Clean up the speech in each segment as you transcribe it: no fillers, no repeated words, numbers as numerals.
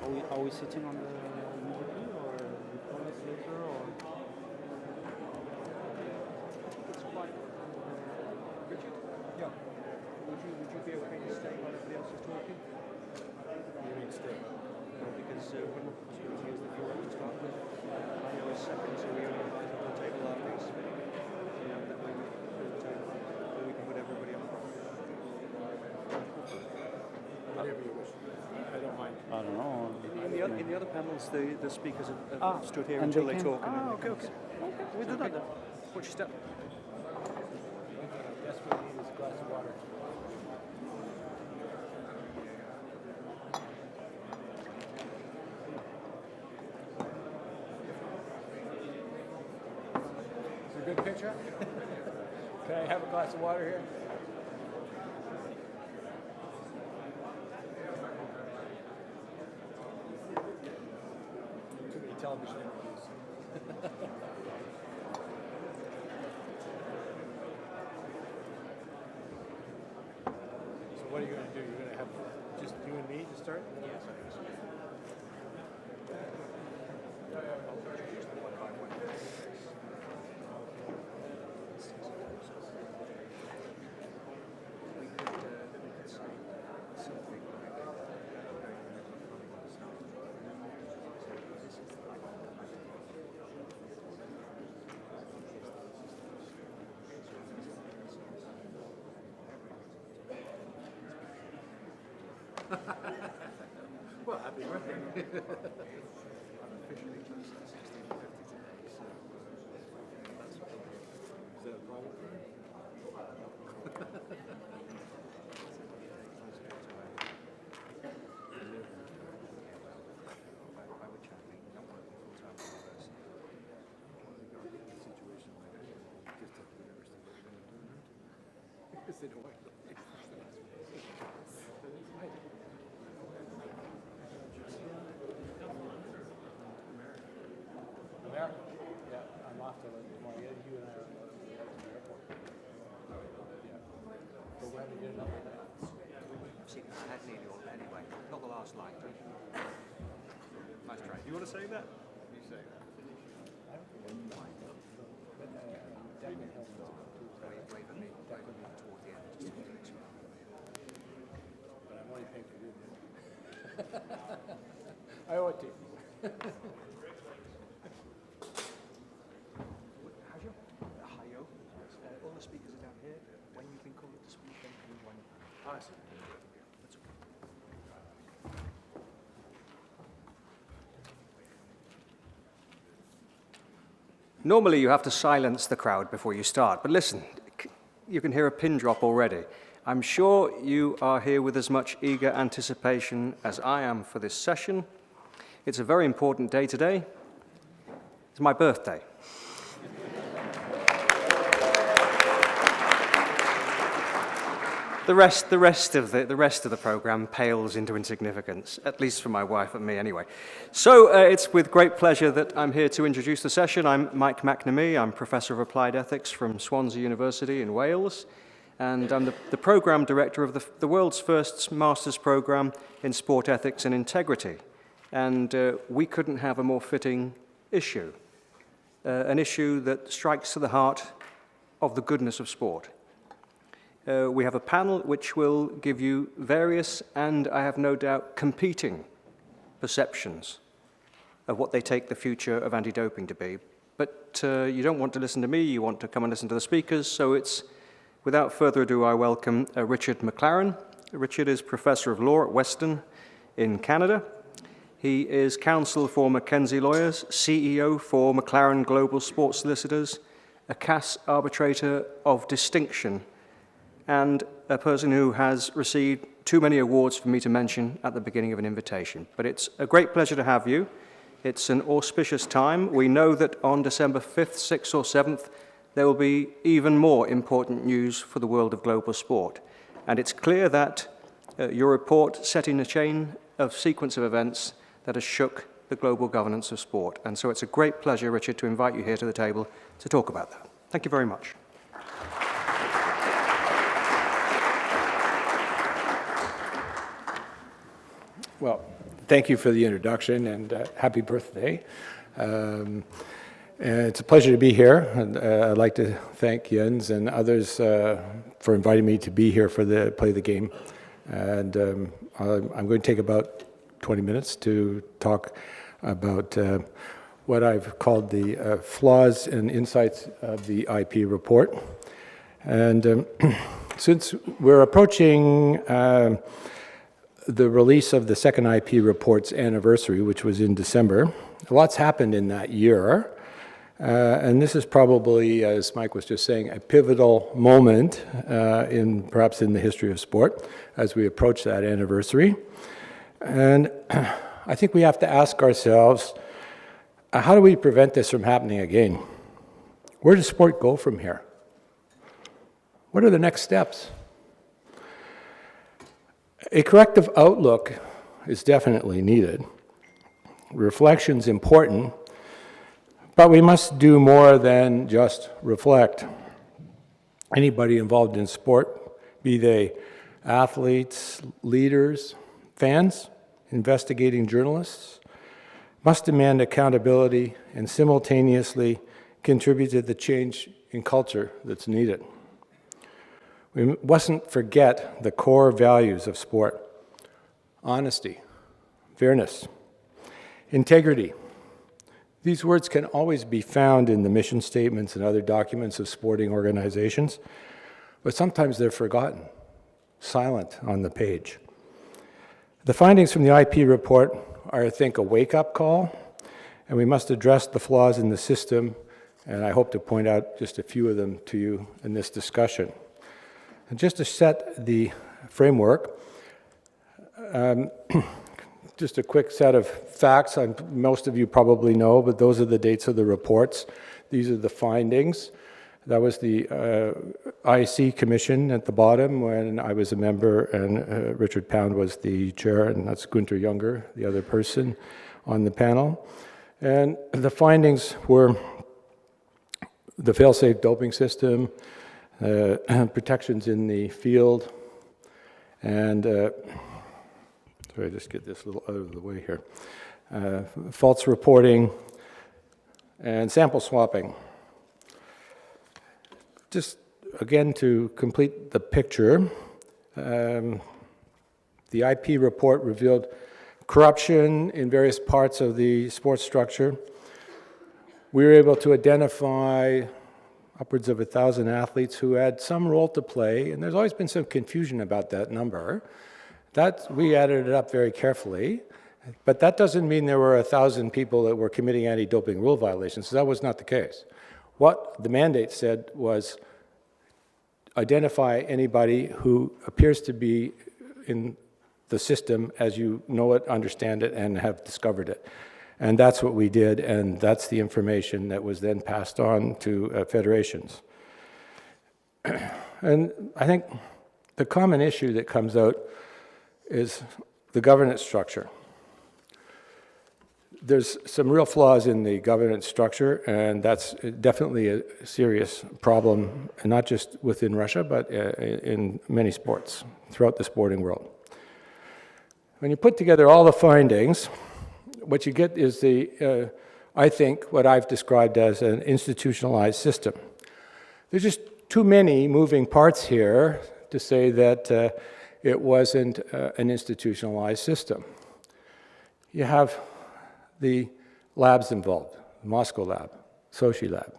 Are we sitting on the immediately or we promise later or? It's quite. Richard? Yeah. Would you be okay to stay while everybody else is talking? You mean stay? Because we're not supposed to use the floor to start with. I know it's second, so we only invite people to the table after this. That way we can put everybody on. Whatever you wish. I don't mind. I don't know. In the other panels, the speakers have stood here and until they they can- talk. Okay. We do that then. Watch your step. That's what we need is a glass of water. Is it a good picture? Can I have a glass of water here? Too many television interviews. So what are you going to do? You're going to have just you and me to start? Yes. Well, happy birthday. I'm officially close to 1650 today, so that's what is that a problem? America? Yeah, I'm off to tomorrow. You and I are going to the airport. Yeah. But we're having dinner another day. See, I had nearly all anyway. Not the last line. Nice try. You want to say that? You say that. I don't think it's mine. But definitely helps us. Wave at me toward the end. Just to make sure. But I'm only paying for you. I owe it to you. Hajo, all the speakers are down here. When you've been called to speak, then can you join the panel? Awesome. That's okay. Normally you have to silence the crowd before you start, but listen, you can hear a pin drop already. I'm sure you are here with as much eager anticipation as I am for this session. It's a very important day today. It's my birthday. The rest of the program pales into insignificance, at least for my wife and me anyway. So it's with great pleasure that I'm here to introduce the session. I'm Mike McNamee. I'm Professor of Applied Ethics from Swansea University in Wales, and I'm the program director of the world's first master's program in sport ethics and integrity. And we couldn't have a more fitting issue, an issue that strikes to the heart of the goodness of sport. We have a panel which will give you various and, I have no doubt, competing perceptions of what they take the future of anti-doping to be. But you don't want to listen to me, you want to come and listen to the speakers, so it's, without further ado, I welcome Richard McLaren. Richard is Professor of Law at Western in Canada. He is counsel for McKenzie Lawyers, CEO for McLaren Global Sports Solicitors, a CAS arbitrator of distinction, and a person who has received too many awards for me to mention at the beginning of an invitation. But it's a great pleasure to have you. It's an auspicious time. We know that on December 5th, 6th or 7th, there will be even more important news for the world of global sport. And it's clear that your report set in a chain of sequence of events that has shook the global governance of sport. And so it's a great pleasure, Richard, to invite you here to the table to talk about that. Thank you very much. Well, Thank you for the introduction, and happy birthday. And it's a pleasure to be here. And, I'd like to thank Jens and others for inviting me to be here for play the game. And I'm going to take about 20 minutes to talk about what I've called the flaws and insights of the IP report. And since we're approaching the release of the second IP report's anniversary, which was in December, lots happened in that year. And this is probably, as Mike was just saying, a pivotal moment perhaps in the history of sport as we approach that anniversary. And I think we have to ask ourselves, how do we prevent this from happening again? Where does sport go from here? What are the next steps? A corrective outlook is definitely needed. Reflection's important, but we must do more than just reflect. Anybody involved in sport, be they athletes, leaders, fans, investigating journalists, must demand accountability and simultaneously contribute to the change in culture that's needed. We mustn't forget the core values of sport: honesty, fairness, integrity. These words can always be found in the mission statements and other documents of sporting organizations, but sometimes they're forgotten, silent on the page. The findings from the IP report are, I think, a wake-up call, and we must address the flaws in the system, and I hope to point out just a few of them to you in this discussion. And just to set the framework, just a quick set of facts. Most of you probably know, but those are the dates of the reports. These are the findings. That was the IC Commission at the bottom when I was a member, and Richard Pound was the chair, and that's Gunther Younger, the other person on the panel. And the findings were the fail-safe doping system, protections in the field, and sorry, just get this a little out of the way here. False reporting and sample swapping. Just again to complete the picture, the IP report revealed corruption in various parts of the sports structure. We were able to identify upwards of 1,000 athletes who had some role to play, and there's always been some confusion about that number. We added it up very carefully, but that doesn't mean there were 1,000 people that were committing anti-doping rule violations. That was not the case. What the mandate said was identify anybody who appears to be in the system as you know it, understand it, and have discovered it. And that's what we did, and that's the information that was then passed on to federations. And I think the common issue that comes out is the governance structure. There's some real flaws in the governance structure, and that's definitely a serious problem, not just within Russia, but in many sports throughout the sporting world. When you put together all the findings, what you get is I think, what I've described as an institutionalized system. There's just too many moving parts here to say that it wasn't an institutionalized system. You have the labs involved, the Moscow lab, Sochi lab.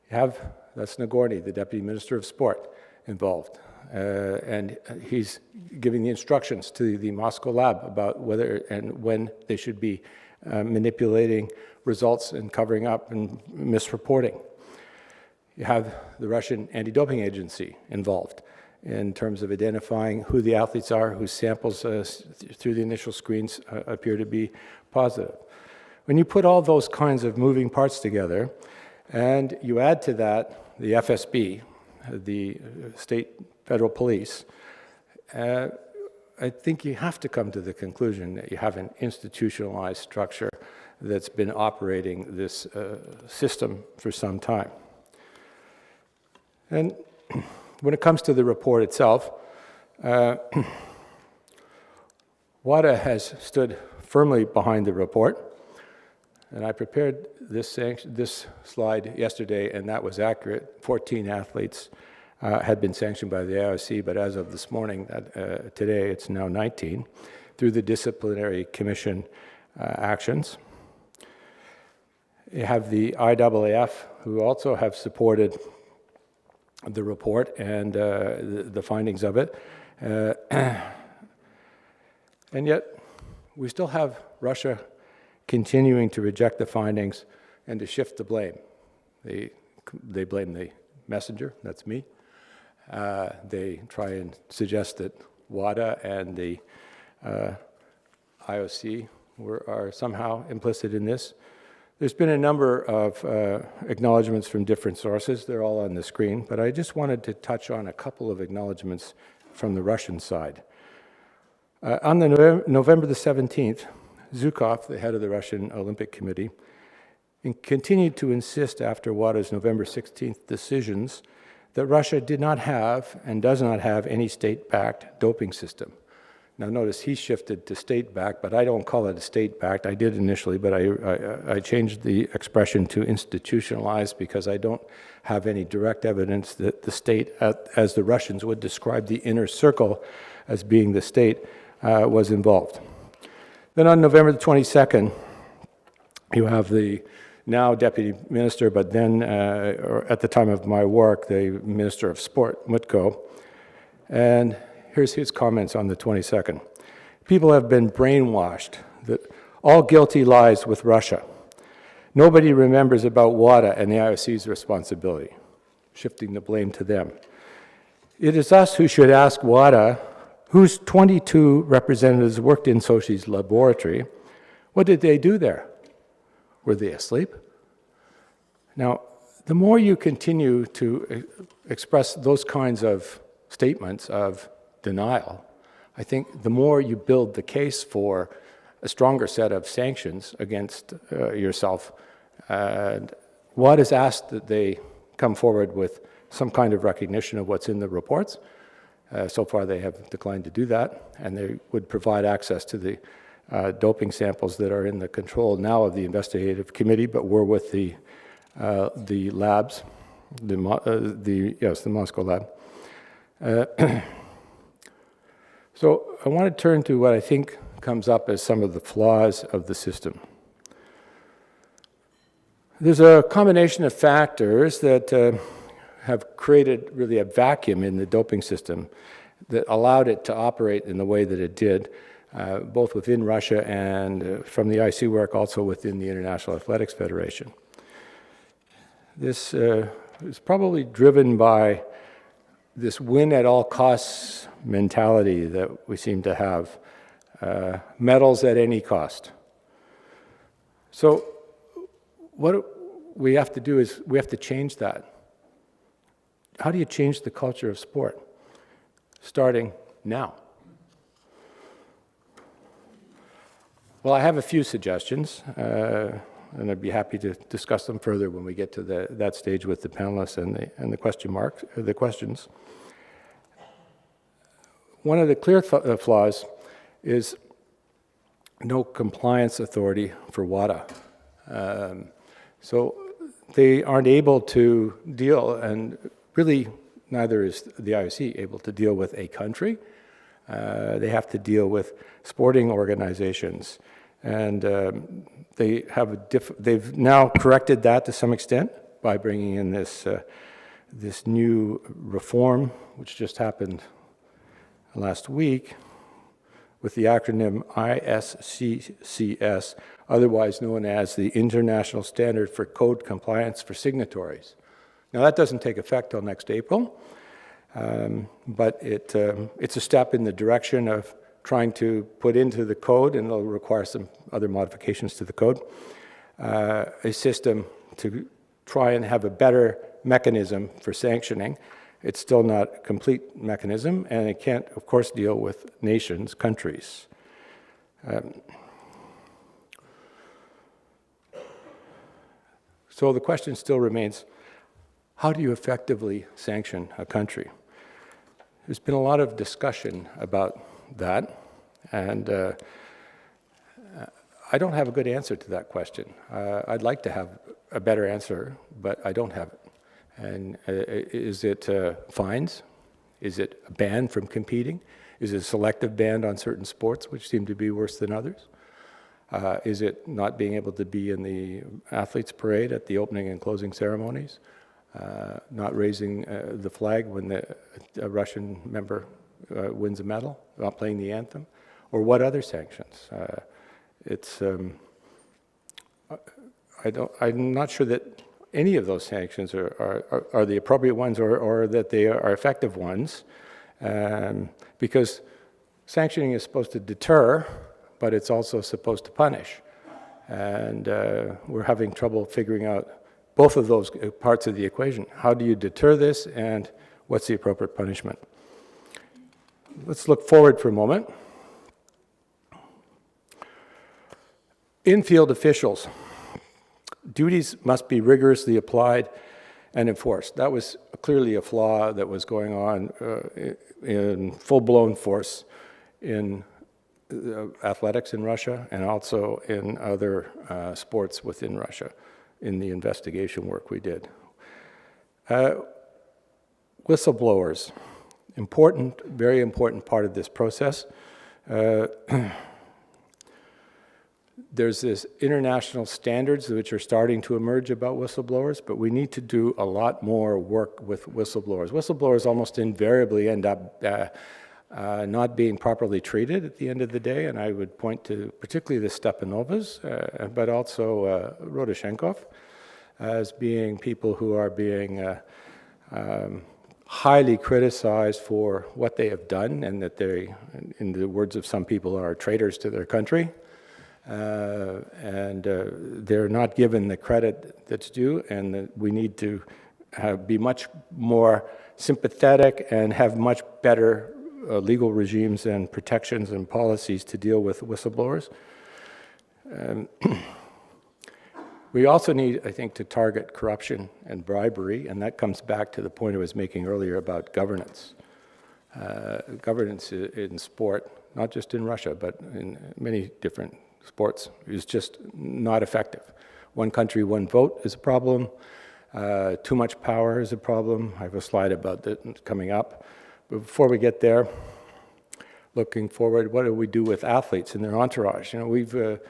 You have, that's Nagorny, the Deputy Minister of Sport, involved. And he's giving the instructions to the Moscow lab about whether and when they should be manipulating results and covering up and misreporting. You have the Russian anti-doping agency involved in terms of identifying who the athletes are, whose samples through the initial screens appear to be positive. When you put all those kinds of moving parts together, and you add to that the FSB, the state federal police, I think you have to come to the conclusion that you have an institutionalized structure that's been operating this system for some time. And when it comes to the report itself, WADA has stood firmly behind the report. And I prepared this slide yesterday, and that was accurate. 14 athletes had been sanctioned by the IOC, but as of this morning, today, it's now 19, through the disciplinary commission actions. You have the IAAF, who also have supported the report and the findings of it. And yet, we still have Russia continuing to reject the findings and to shift the blame. They blame the messenger, that's me. They try and suggest that WADA and the IOC are somehow implicit in this. There's been a number of acknowledgements from different sources. They're all on the screen, but I just wanted to touch on a couple of acknowledgements from the Russian side. On the November the 17th, Zhukov, the head of the Russian Olympic Committee, continued to insist after WADA's November 16th decisions that Russia did not have and does not have any state-backed doping system. Now notice he shifted to state-backed, but I don't call it a state-backed. I did initially, but I changed the expression to institutionalized because I don't have any direct evidence that the state, as the Russians would describe the inner circle as being the state, was involved. Then on November the 22nd, you have the now Deputy Minister, but then, or at the time of my work, the Minister of Sport, Mutko, and here's his comments on the 22nd. People have been brainwashed that all guilty lies with Russia. Nobody remembers about WADA and the IOC's responsibility, shifting the blame to them. It is us who should ask WADA, whose 22 representatives worked in Sochi's laboratory, what did they do there? Were they asleep? Now, the more you continue to express those kinds of statements of denial, I think the more you build the case for a stronger set of sanctions against yourself. And WAD has asked that they come forward with some kind of recognition of what's in the reports. So far they have declined to do that, and they would provide access to the doping samples that are in the control now of the investigative committee, but were with the labs, the Moscow lab. So I want to turn to what I think comes up as some of the flaws of the system. There's a combination of factors that have created really a vacuum in the doping system that allowed it to operate in the way that it did, both within Russia and from the IC work, also within the International Athletics Federation. This is probably driven by this win-at-all-costs mentality that we seem to have, medals at any cost. So what we have to do is we have to change that. How do you change the culture of sport? Starting now. Well, I have a few suggestions, and I'd be happy to discuss them further when we get to that stage with the panelists and the questions. One of the clear flaws is no compliance authority for WADA. So they aren't able to deal, and really neither is the IOC able to deal with a country. They have to deal with sporting organizations, and they've now corrected that to some extent by bringing in this new reform, which just happened last week, with the acronym ISCCS, otherwise known as the International Standard for Code Compliance for Signatories. Now that doesn't take effect till next April, but it's a step in the direction of trying to put into the code, and it'll require some other modifications to the code, a system to try and have a better mechanism for sanctioning. It's still not a complete mechanism, and it can't, of course, deal with nations, countries. So the question still remains, how do you effectively sanction a country? There's been a lot of discussion about that, and I don't have a good answer to that question. I'd like to have a better answer, but I don't have it. And is it fines? Is it a ban from competing? Is it a selective ban on certain sports, which seem to be worse than others? Is it not being able to be in the athletes' parade at the opening and closing ceremonies? Not raising the flag when a Russian member wins a medal? Not playing the anthem? Or what other sanctions? I'm not sure that any of those sanctions are the appropriate ones or that they are effective ones, because sanctioning is supposed to deter, but it's also supposed to punish. And we're having trouble figuring out both of those parts of the equation. How do you deter this, and what's the appropriate punishment? Let's look forward for a moment. In-field officials. Duties must be rigorously applied and enforced. That was clearly a flaw that was going on in full-blown force in athletics in Russia and also in other sports within Russia in the investigation work we did. Whistleblowers, important, very important part of this process. There's this international standards which are starting to emerge about whistleblowers, but we need to do a lot more work with whistleblowers. Whistleblowers almost invariably end up not being properly treated at the end of the day, and I would point to particularly the Stepanovas, but also Rodoshenkov, as being people who are being highly criticized for what they have done, and that they, in the words of some people, are traitors to their country. They're not given the credit that's due, and that we need to be much more sympathetic and have much better legal regimes and protections and policies to deal with whistleblowers. We also need, I think, to target corruption and bribery, and that comes back to the point I was making earlier about governance. Governance in sport, not just in Russia, but in many different sports, is just not effective. One country, one vote is a problem. Too much power is a problem. I have a slide about that coming up. But before we get there, looking forward, what do we do with athletes and their entourage? You know,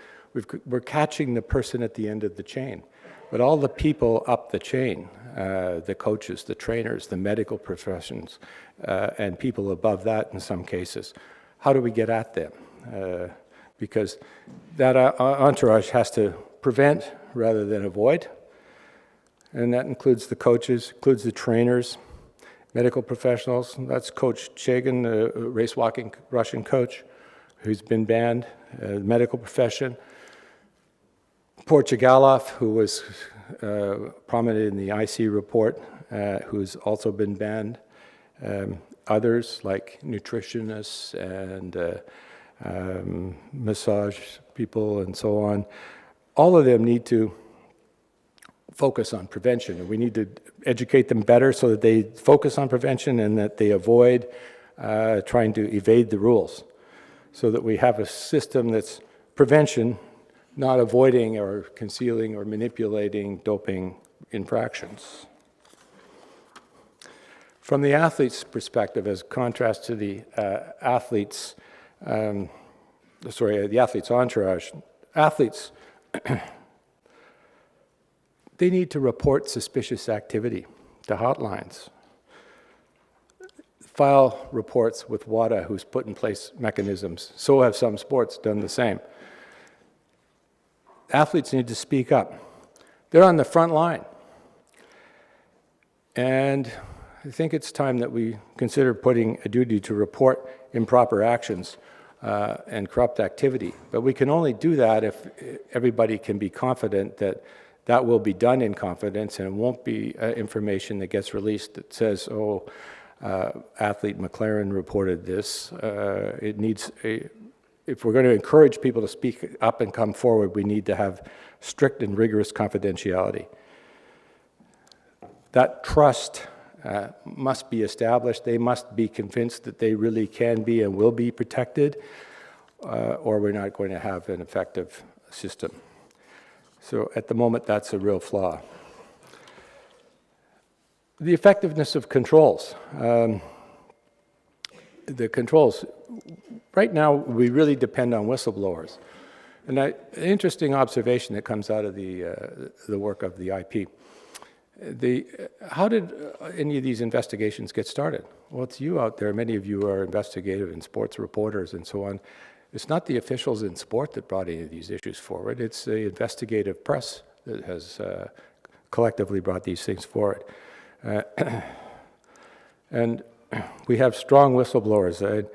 we're catching the person at the end of the chain, but all the people up the chain, the coaches, the trainers, the medical professions, and people above that in some cases, how do we get at them? Because that entourage has to prevent rather than avoid. And that includes the coaches, includes the trainers, medical professionals. That's Coach Chagin, the race walking Russian coach, who's been banned, the medical profession. Portugalov, who was prominent in the IC report, who's also been banned. Others, like nutritionists and massage people and so on, all of them need to focus on prevention, and we need to educate them better so that they focus on prevention and that they avoid trying to evade the rules, so that we have a system that's prevention, not avoiding or concealing or manipulating doping infractions. From the athlete's perspective, as contrast to the athlete's entourage, athletes, they need to report suspicious activity to hotlines. File reports with WADA, who's put in place mechanisms. So have some sports done the same. Athletes need to speak up. They're on the front line. And I think it's time that we consider putting a duty to report improper actions and corrupt activity. But we can only do that if everybody can be confident that that will be done in confidence, and it won't be information that gets released that says, oh, athlete McLaren reported this. It needs if we're going to encourage people to speak up and come forward, we need to have strict and rigorous confidentiality. That trust must be established. They must be convinced that they really can be and will be protected. or we're not going to have an effective system. So at the moment, that's a real flaw. The effectiveness of controls. The controls, right now, we really depend on whistleblowers. And an interesting observation that comes out of the work of the IP. How did any of these investigations get started? Well, it's you out there, many of you are investigative and sports reporters and so on. It's not the officials in sport that brought any of these issues forward, it's the investigative press that has collectively brought these things forward. And we have strong whistleblowers.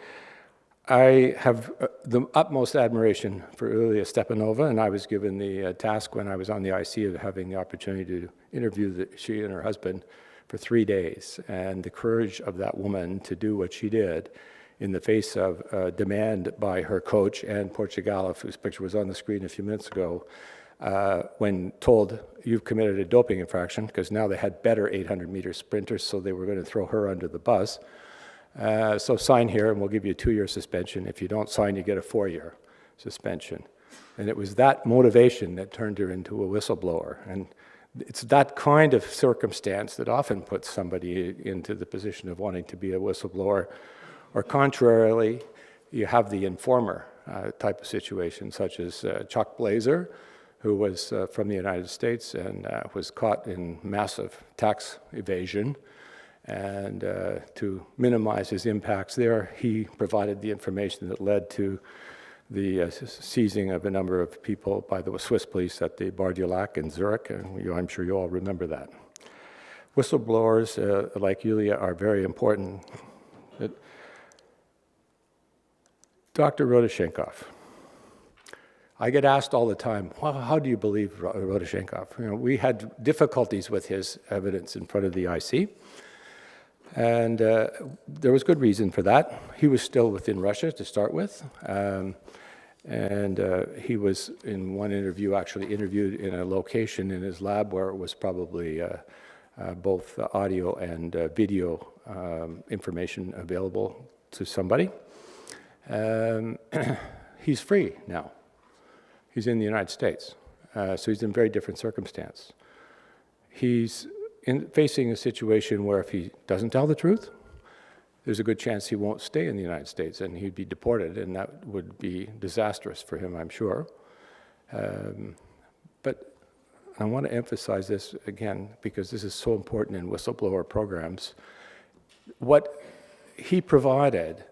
I have the utmost admiration for Yulia Stepanova, and I was given the task when I was on the IC of having the opportunity to interview she and her husband for 3 days. And the courage of that woman to do what she did in the face of demand by her coach and Portugal, whose picture was on the screen a few minutes ago, when told, you've committed a doping infraction, because now they had better 800-meter sprinters, so they were going to throw her under the bus. So sign here and we'll give you a 2-year suspension. If you don't sign, you get a 4-year suspension. And it was that motivation that turned her into a whistleblower. And it's that kind of circumstance that often puts somebody into the position of wanting to be a whistleblower. Or contrarily, you have the informer type of situation, such as Chuck Blazer, who was from the United States and was caught in massive tax evasion. And to minimize his impacts there, he provided the information that led to the seizing of a number of people by the Swiss police at the Bar du Lac in Zurich. I'm sure you all remember that. Whistleblowers like Yulia are very important. Dr. Rodoshenkov. I get asked all the time, well, how do you believe Rodoshenkov? You know, we had difficulties with his evidence in front of the IC. And there was good reason for that. He was still within Russia to start with. He was, in one interview, actually interviewed in a location in his lab where it was probably both audio and video information available to somebody. He's free now. He's in the United States. So he's in a very different circumstance. He's facing a situation where if he doesn't tell the truth, there's a good chance he won't stay in the United States and he'd be deported, and that would be disastrous for him, I'm sure. But I want to emphasize this again because this is so important in whistleblower programs. What he provided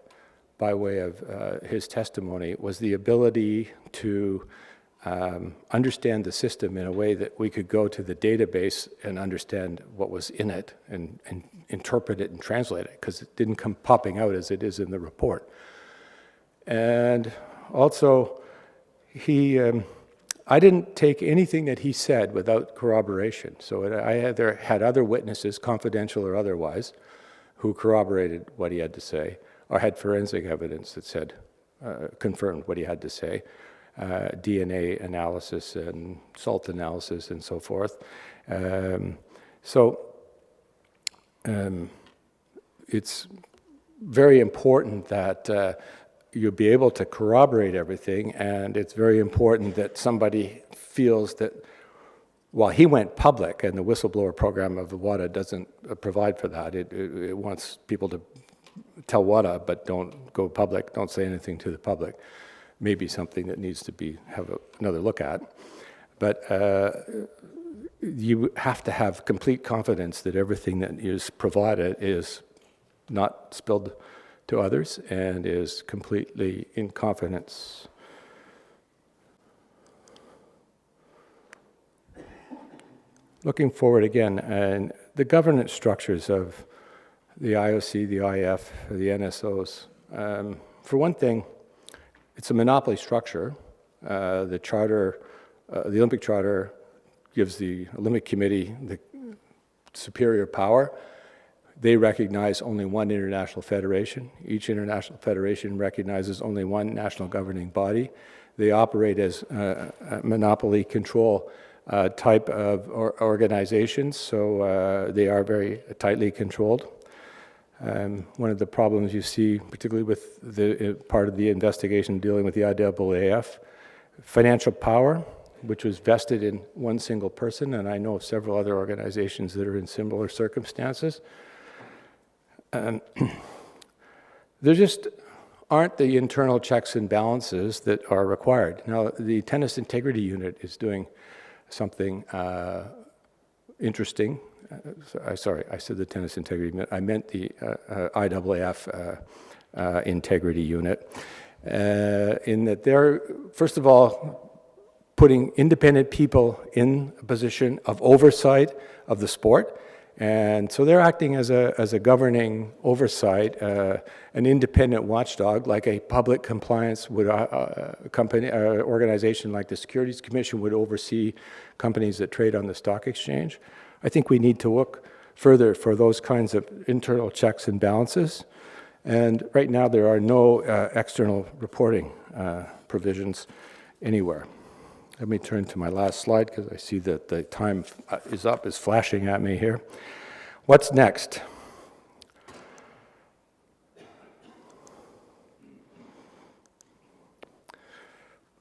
by way of his testimony was the ability to understand the system in a way that we could go to the database and understand what was in it and interpret it and translate it, because it didn't come popping out as it is in the report. And also, I didn't take anything that he said without corroboration. So I had other witnesses, confidential or otherwise, who corroborated what he had to say, or had forensic evidence that said, confirmed what he had to say. DNA analysis and salt analysis and so forth. It's very important that you'll be able to corroborate everything, and it's very important that somebody feels that while he went public, and the whistleblower program of the WADA doesn't provide for that, it wants people to tell WADA but don't go public, don't say anything to the public. Maybe something that needs to have another look at. But you have to have complete confidence that everything that is provided is not spilled to others and is completely in confidence. Looking forward again, and the governance structures of the IOC, the IF, the NSOs. For one thing, it's a monopoly structure. The charter, the Olympic Charter gives the Olympic Committee the superior power. They recognize only one international federation. Each international federation recognizes only one national governing body. They operate as monopoly control type of organizations, so they are very tightly controlled. One of the problems you see, particularly with the part of the investigation dealing with the IAAF, financial power, which was vested in one single person, and I know of several other organizations that are in similar circumstances. There just aren't the internal checks and balances that are required. Now, the Tennis Integrity Unit is doing something interesting. Sorry, I said the Tennis Integrity Unit. I meant the IAAF Integrity Unit, in that they're, first of all, putting independent people in a position of oversight of the sport. And so they're acting as a governing oversight, an independent watchdog, like a public compliance would organization like the Securities Commission would oversee companies that trade on the stock exchange. I think we need to look further for those kinds of internal checks and balances. And right now there are no external reporting provisions anywhere. Let me turn to my last slide because I see that the time is up, is flashing at me here. What's next?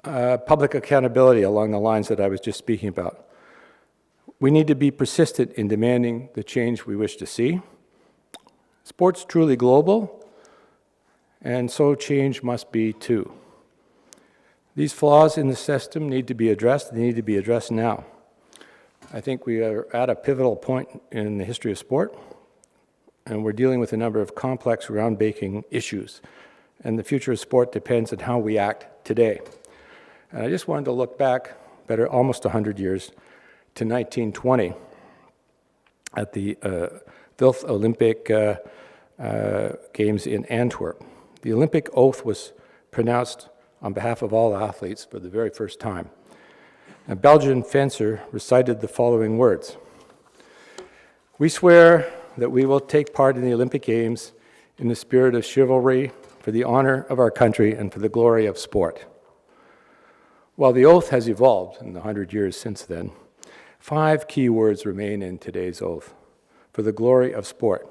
Public accountability along the lines that I was just speaking about. We need to be persistent in demanding the change we wish to see. Sport's truly global, and so change must be too. These flaws in the system need to be addressed. They need to be addressed now. I think we are at a pivotal point in the history of sport, and we're dealing with a number of complex, groundbreaking issues. And the future of sport depends on how we act today. And I just wanted to look back, almost 100 years, to 1920 at the 12th Olympic Games in Antwerp. The Olympic oath was pronounced on behalf of all athletes for the very first time. A Belgian fencer recited the following words: "We swear that we will take part in the Olympic Games in the spirit of chivalry, for the honor of our country and for the glory of sport." While the oath has evolved in the 100 years since then, 5 key words remain in today's oath: for the glory of sport.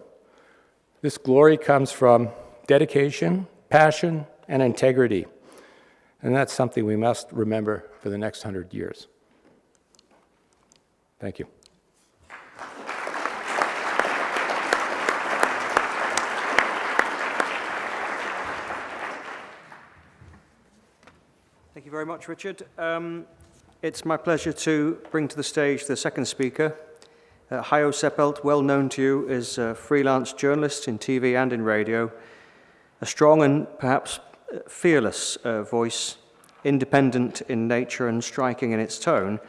This glory comes from dedication, passion, and integrity. And that's something we must remember for the next 100 years. Thank you. Thank you very much, Richard. It's my pleasure to bring to the stage the second speaker. Hajo Seppelt, well known to you, is a freelance journalist in TV and in radio, a strong and perhaps fearless voice, independent in nature and striking in its tone,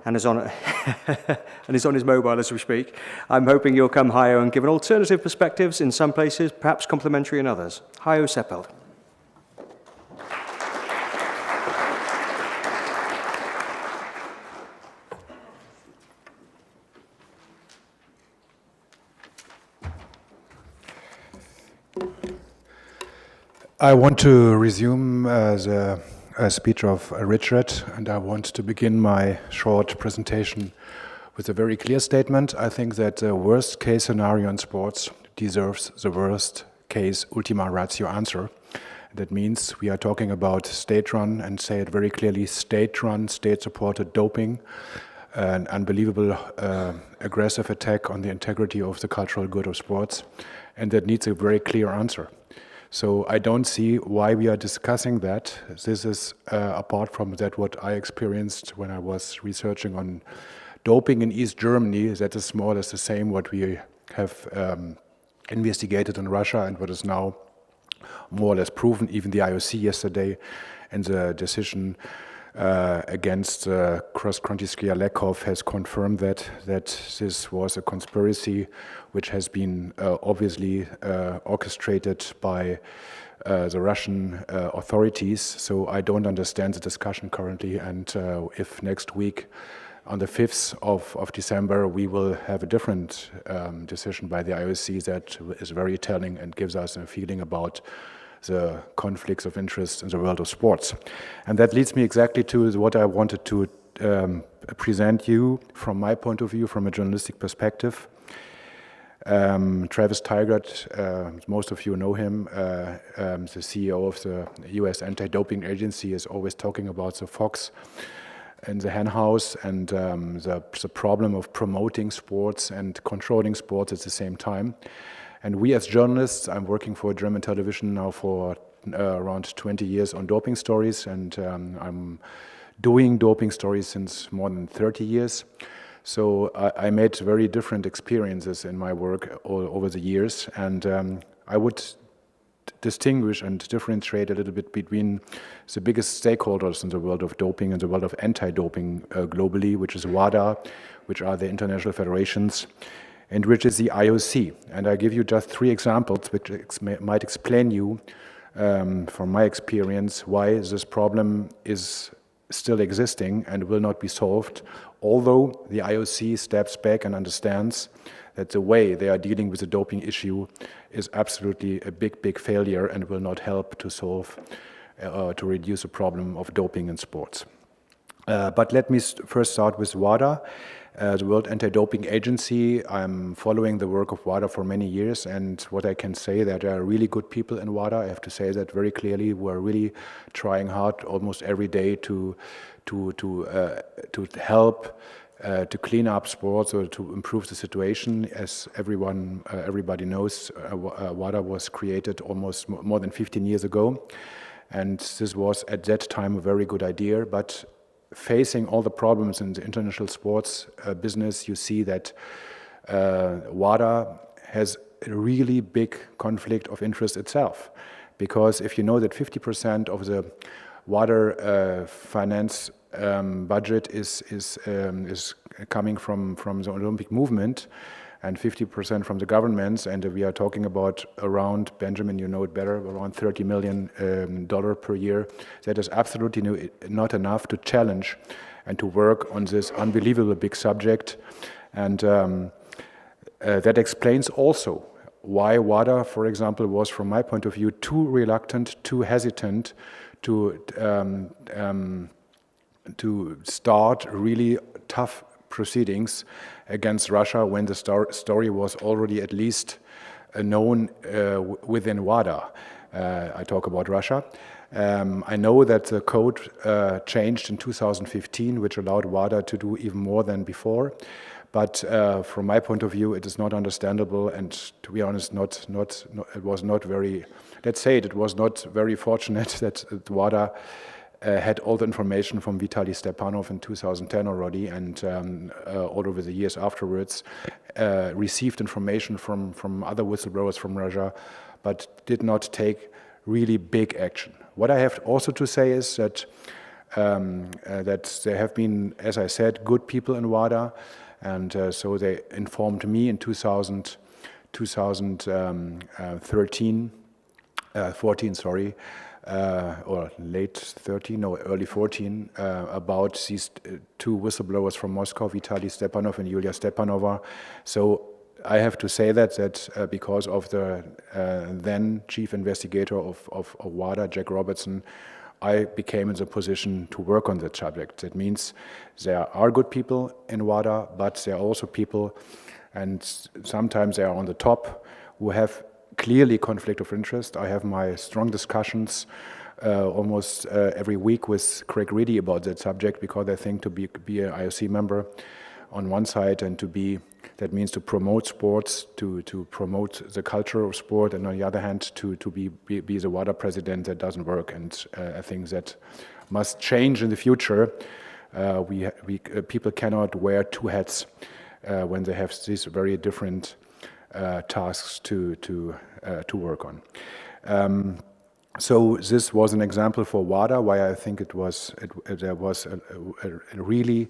and is on his mobile as we speak. I'm hoping you'll come, Hajo, and give an alternative perspectives in some places, perhaps complementary in others. Hajo Seppelt. I want to resume the speech of Richard, and I want to begin my short presentation with a very clear statement. I think that the worst case scenario in sports deserves the worst case ultima ratio answer. That means we are talking about state-run, and say it very clearly, state-run, state-supported doping, an unbelievable aggressive attack on the integrity of the cultural good of sports, and that needs a very clear answer. So I don't see why we are discussing that. This is, apart from that, what I experienced when I was researching on doping in East Germany. That is more or less the same what we have investigated in Russia and what is now more or less proven. Even the IOC yesterday and the decision against cross-country skier Lekov has confirmed that this was a conspiracy which has been obviously orchestrated by the Russian authorities. So I don't understand the discussion currently, and if next week on the 5th of December we will have a different decision by the IOC, that is very telling and gives us a feeling about the conflicts of interest in the world of sports. And that leads me exactly to what I wanted to present you from my point of view, from a journalistic perspective. Travis Tygart, most of you know him, the CEO of the US Anti-Doping Agency, is always talking about the fox in the henhouse and the problem of promoting sports and controlling sports at the same time. And we as journalists, I'm working for German television now for around 20 years on doping stories, and I'm doing doping stories since more than 30 years. So I made very different experiences in my work all over the years, and I would distinguish and differentiate a little bit between the biggest stakeholders in the world of doping and the world of anti-doping globally, which is WADA, which are the international federations, and which is the IOC. And I give you just 3 examples which might explain you, from my experience, why this problem is still existing and will not be solved, although the IOC steps back and understands that the way they are dealing with the doping issue is absolutely a big failure and will not help to solve, to reduce the problem of doping in sports. But let me first start with WADA, the World Anti-Doping Agency. I'm following the work of WADA for many years, and what I can say that there are really good people in WADA. I have to say that very clearly. We're really trying hard almost every day to help to clean up sports or to improve the situation. As everybody knows, WADA was created almost more than 15 years ago, and this was at that time a very good idea. But facing all the problems in the international sports business, you see that WADA has a really big conflict of interest itself. Because if you know that 50% of the WADA finance budget is coming from the Olympic movement, and 50% from the governments, and we are talking about around, Benjamin, you know it better, around $30 million per year. That is absolutely not enough to challenge and to work on this unbelievable big subject. And that explains also why WADA, for example, was, from my point of view, too reluctant, too hesitant to start really tough proceedings against Russia when the story was already at least known within WADA. I talk about Russia. I know that the code changed in 2015, which allowed WADA to do even more than before. But from my point of view, it is not understandable, and to be honest, it was not very. Let's say it was not very fortunate that WADA had all the information from Vitaly Stepanov in 2010 already, and all over the years afterwards, received information from other whistleblowers from Russia, but did not take really big action. What I have also to say is that there have been, as I said, good people in WADA, and so they informed me in 14, sorry, or late 13, no, early 14, about these 2 whistleblowers from Moscow, Vitaly Stepanov and Yulia Stepanova. So I have to say that because of the then chief investigator of WADA, Jack Robertson, I became in the position to work on that subject. That means there are good people in WADA, but there are also people, and sometimes they are on the top, who have clearly conflict of interest. I have my strong discussions almost every week with Craig Reedy about that subject, because I think to be an IOC member on one side and that means to promote sports, to promote the culture of sport, and on the other hand to be the WADA president, that doesn't work. And I think that must change in the future. People cannot wear 2 hats when they have these very different tasks to work on. So this was an example for WADA, why I think it was a really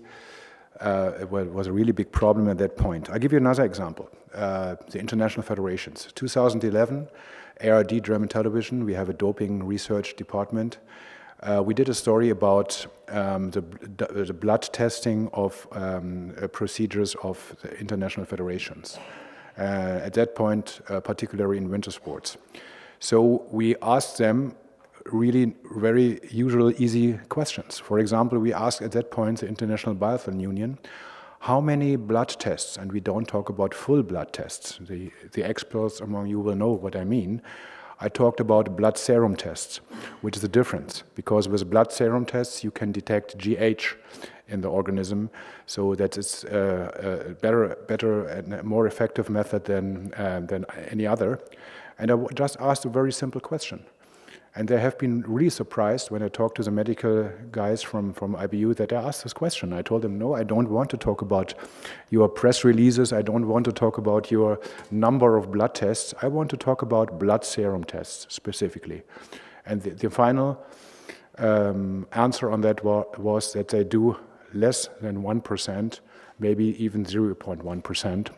big problem at that point. I'll give you another example. The international federations. 2011, ARD German television, we have a doping research department. We did a story about the blood testing of procedures of the international federations. At that point, particularly in winter sports. So we asked them really very usual, easy questions. For example, we asked at that point the International Biathlon Union, how many blood tests, and we don't talk about full blood tests, the experts among you will know what I mean. I talked about blood serum tests, which is the difference, because with blood serum tests you can detect GH in the organism, so that it's a better and more effective method than any other. And I just asked a very simple question. And they have been really surprised when I talked to the medical guys from IBU that I asked this question. I told them, no, I don't want to talk about your press releases. I don't want to talk about your number of blood tests. I want to talk about blood serum tests specifically. And the final answer on that was that they do less than 1%, maybe even 0.1%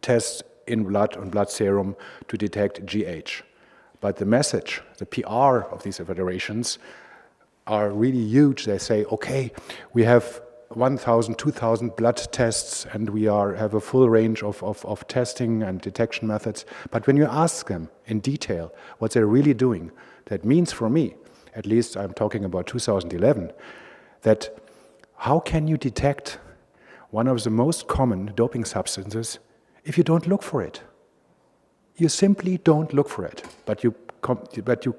tests in blood on blood serum to detect GH. But the message, the PR of these federations are really huge. They say, okay, we have 1,000, 2,000 blood tests and we have a full range of testing and detection methods. But when you ask them in detail what they're really doing, that means for me, at least I'm talking about 2011, that how can you detect one of the most common doping substances if you don't look for it? You simply don't look for it, but you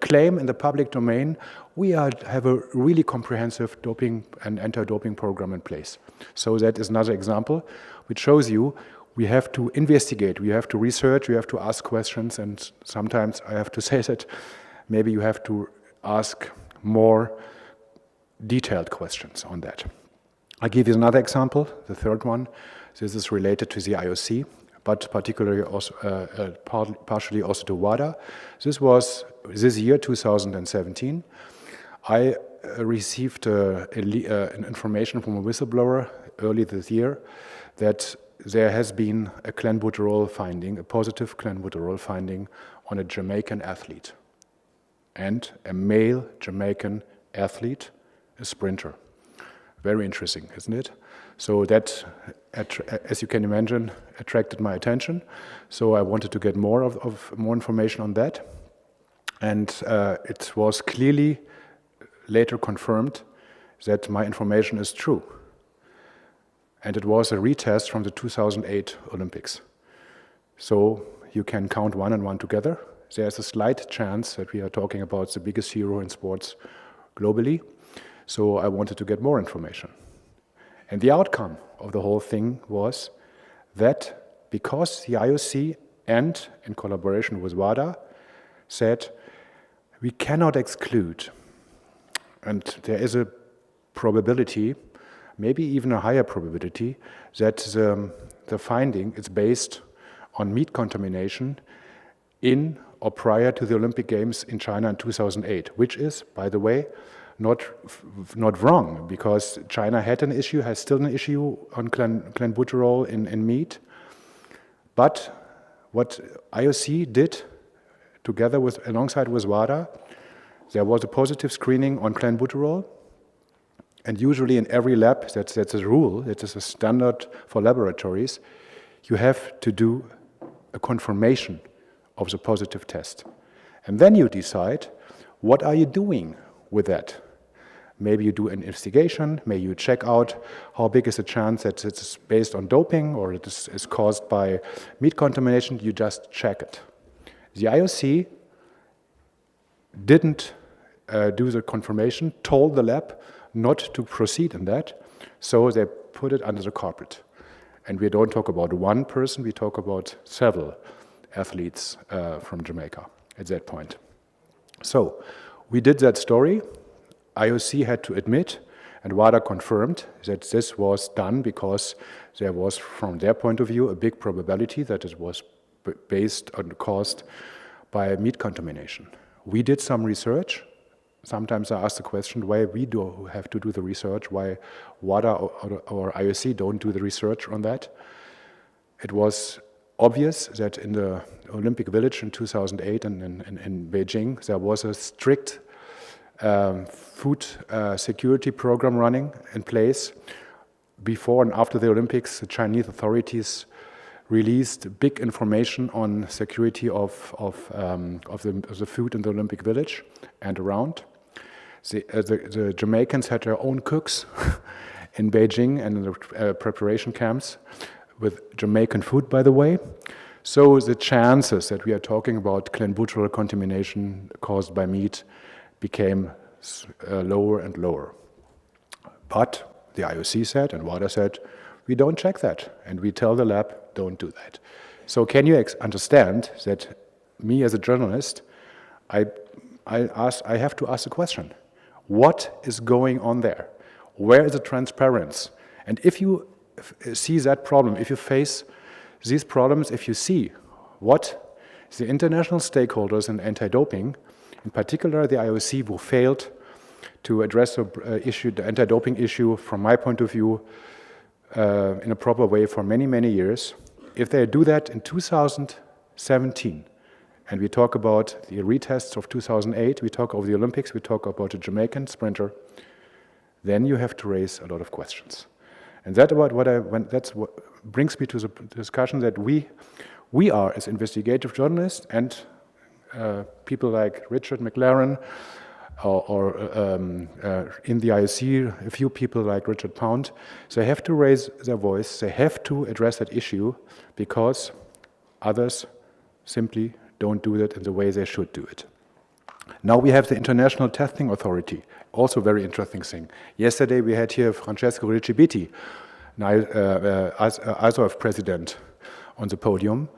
claim in the public domain, we have a really comprehensive doping and anti-doping program in place. So that is another example which shows you we have to investigate, we have to research, we have to ask questions, and sometimes I have to say that maybe you have to ask more detailed questions on that. I'll give you another example, the third one. This is related to the IOC, but particularly also, partially also to WADA. This was this year, 2017. I received an information from a whistleblower early this year that there has been a clenbuterol finding, a positive clenbuterol finding on a Jamaican athlete, and a male Jamaican athlete, a sprinter. Very interesting, isn't it? So that, as you can imagine, attracted my attention. So I wanted to get more more information on that. And it was clearly later confirmed that my information is true. And it was a retest from the 2008 Olympics. So you can count one and one together. There's a slight chance that we are talking about the biggest hero in sports globally. So I wanted to get more information. And the outcome of the whole thing was that because the IOC and in collaboration with WADA said we cannot exclude, and there is a probability, maybe even a higher probability, that the finding is based on meat contamination in or prior to the Olympic Games in China in 2008, which is, by the way, not wrong, because China had an issue, has still an issue on clenbuterol in meat. But what IOC did, together alongside with WADA, there was a positive screening on clenbuterol, and usually in every lab, that's a rule, that is a standard for laboratories, you have to do a confirmation of the positive test. And then you decide, what are you doing with that? Maybe you do an investigation, maybe you check out how big is the chance that it's based on doping or it is caused by meat contamination, you just check it. The IOC didn't do the confirmation, told the lab not to proceed in that, so they put it under the carpet. And we don't talk about one person, we talk about several athletes from Jamaica at that point. So we did that story. IOC had to admit, and WADA confirmed, that this was done because there was, from their point of view, a big probability that it was based on caused by meat contamination. We did some research. Sometimes I ask the question why we do have to do the research, why WADA or IOC don't do the research on that. It was obvious that in the Olympic Village in 2008 and in Beijing, there was a strict food security program running in place. Before and after the Olympics, the Chinese authorities released big information on security of the food in the Olympic Village and around. The Jamaicans had their own cooks in Beijing and in the preparation camps with Jamaican food, by the way. So the chances that we are talking about clenbuterol contamination caused by meat became lower and lower. But the IOC said, and WADA said, we don't check that, and we tell the lab, don't do that. So can you understand that me as a journalist, I have to ask a question. What is going on there? Where is the transparency? And if you see that problem, if you face these problems, if you see what the international stakeholders in anti-doping, in particular the IOC, who failed to address the anti-doping issue, from my point of view, in a proper way for many, many years, if they do that in 2017, and we talk about the retests of 2008, we talk of the Olympics, we talk about a Jamaican sprinter, then you have to raise a lot of questions. And that's what brings me to the discussion that we are, as investigative journalists, and people like Richard McLaren, or in the IOC, a few people like Richard Pound, they have to raise their voice, they have to address that issue, because others simply don't do that in the way they should do it. Now we have the International Testing Authority, also very interesting thing. Yesterday we had here Francesco Riccibiti, ISOF president, on the podium.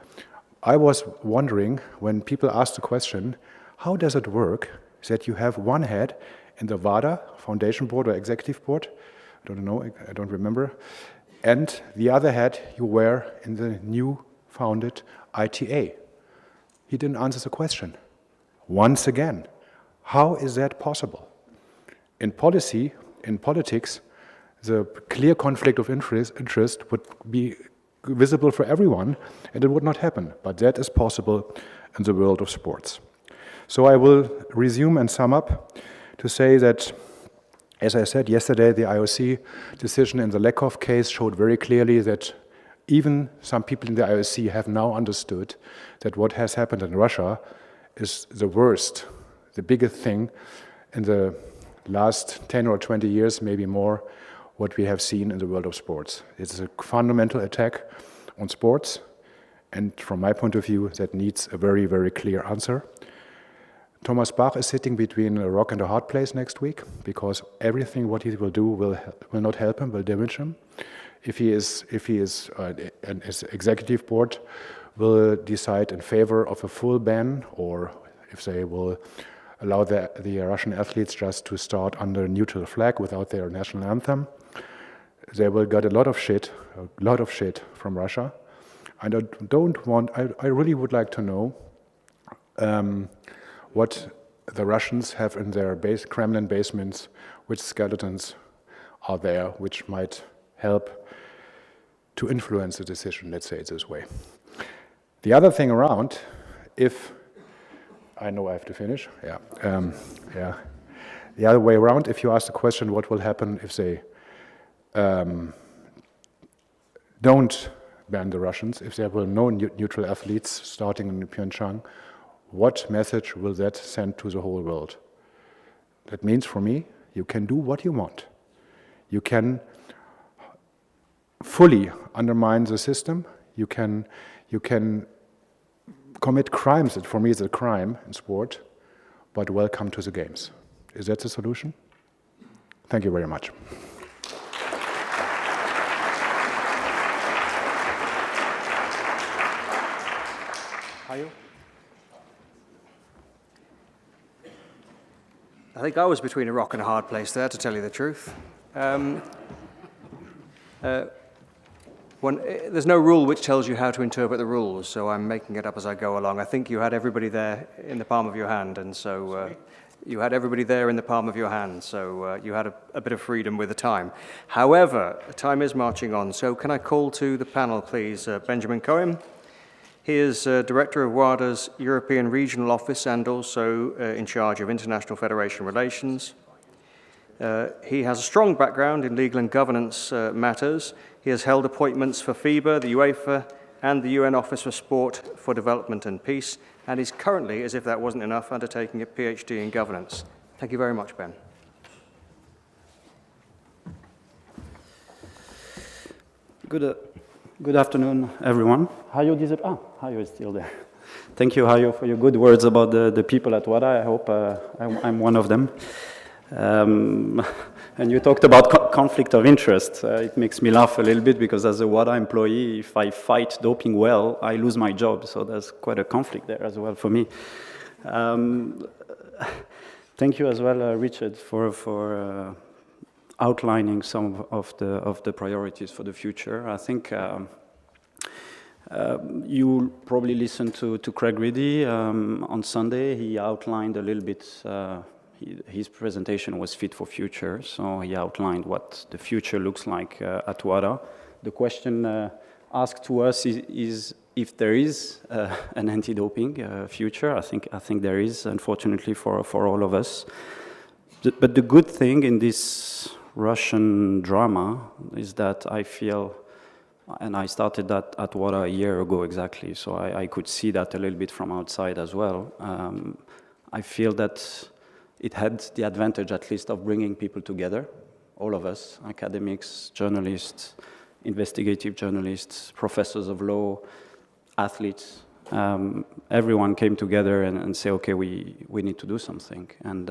I was wondering, when people ask the question, how does it work that you have one head in the WADA, Foundation Board or Executive Board, I don't know, I don't remember, and the other head you wear in the new founded ITA? He didn't answer the question. Once again, how is that possible? In policy, in politics, the clear conflict of interest would be visible for everyone, and it would not happen. But that is possible in the world of sports. So I will resume and sum up to say that, as I said yesterday, the IOC decision in the Lekov case showed very clearly that even some people in the IOC have now understood that what has happened in Russia is the worst, the biggest thing in the last 10 or 20 years, maybe more, what we have seen in the world of sports. It's a fundamental attack on sports, and from my point of view, that needs a very, very clear answer. Thomas Bach is sitting between a rock and a hard place next week, because everything what he will do will not help him, will damage him. If he is and his executive board will decide in favor of a full ban, or if they will allow the Russian athletes just to start under a neutral flag without their national anthem, they will get a lot of shit from Russia. And I really would like to know what the Russians have in their Kremlin basements, which skeletons are there, which might help to influence the decision, let's say it this way. The other thing around, if I know I have to finish, the other way around, if you ask the question, what will happen if they don't ban the Russians, if there will no neutral athletes starting in Pyeongchang, what message will that send to the whole world? That means, for me, you can do what you want. You can fully undermine the system. You can commit crimes. That for me is a crime in sport, but welcome to the games. Is that the solution? Thank you very much. Hajo? I think I was between a rock and a hard place there, to tell you the truth. There's no rule which tells you how to interpret the rules, so I'm making it up as I go along. I think you had everybody there in the palm of your hand, and so you had everybody there in the palm of your hand, so you had a bit of freedom with the time. However, time is marching on, so can I call to the panel, please, Benjamin Cohen. He is Director of WADA's European Regional Office and also in charge of International Federation Relations. He has a strong background in legal and governance matters. He has held appointments for FIBA, the UEFA, and the UN Office for Sport for Development and Peace, and is currently, as if that wasn't enough, undertaking a PhD in governance. Thank you very much, Ben. Good afternoon, everyone. Hajo is still there. Thank you, Hajo, for your good words about the people at WADA. I hope I'm one of them. And you talked about conflict of interest. It makes me laugh a little bit because as a WADA employee, if I fight doping well, I lose my job. So there's quite a conflict there as well for me. Thank you as well, Richard, for outlining some of the priorities for the future. I think you probably listened to Craig Reedy on Sunday. He outlined a little bit. His presentation was fit for future, so he outlined what the future looks like at WADA. The question asked to us is if there is an anti-doping future. I think there is, unfortunately for all of us. But the good thing in this Russian drama is that I feel, and I started that at WADA a year ago exactly, so I could see that a little bit from outside as well. I feel that it had the advantage at least of bringing people together, all of us, academics, journalists, investigative journalists, professors of law, athletes. Everyone came together and say, okay, we need to do something. And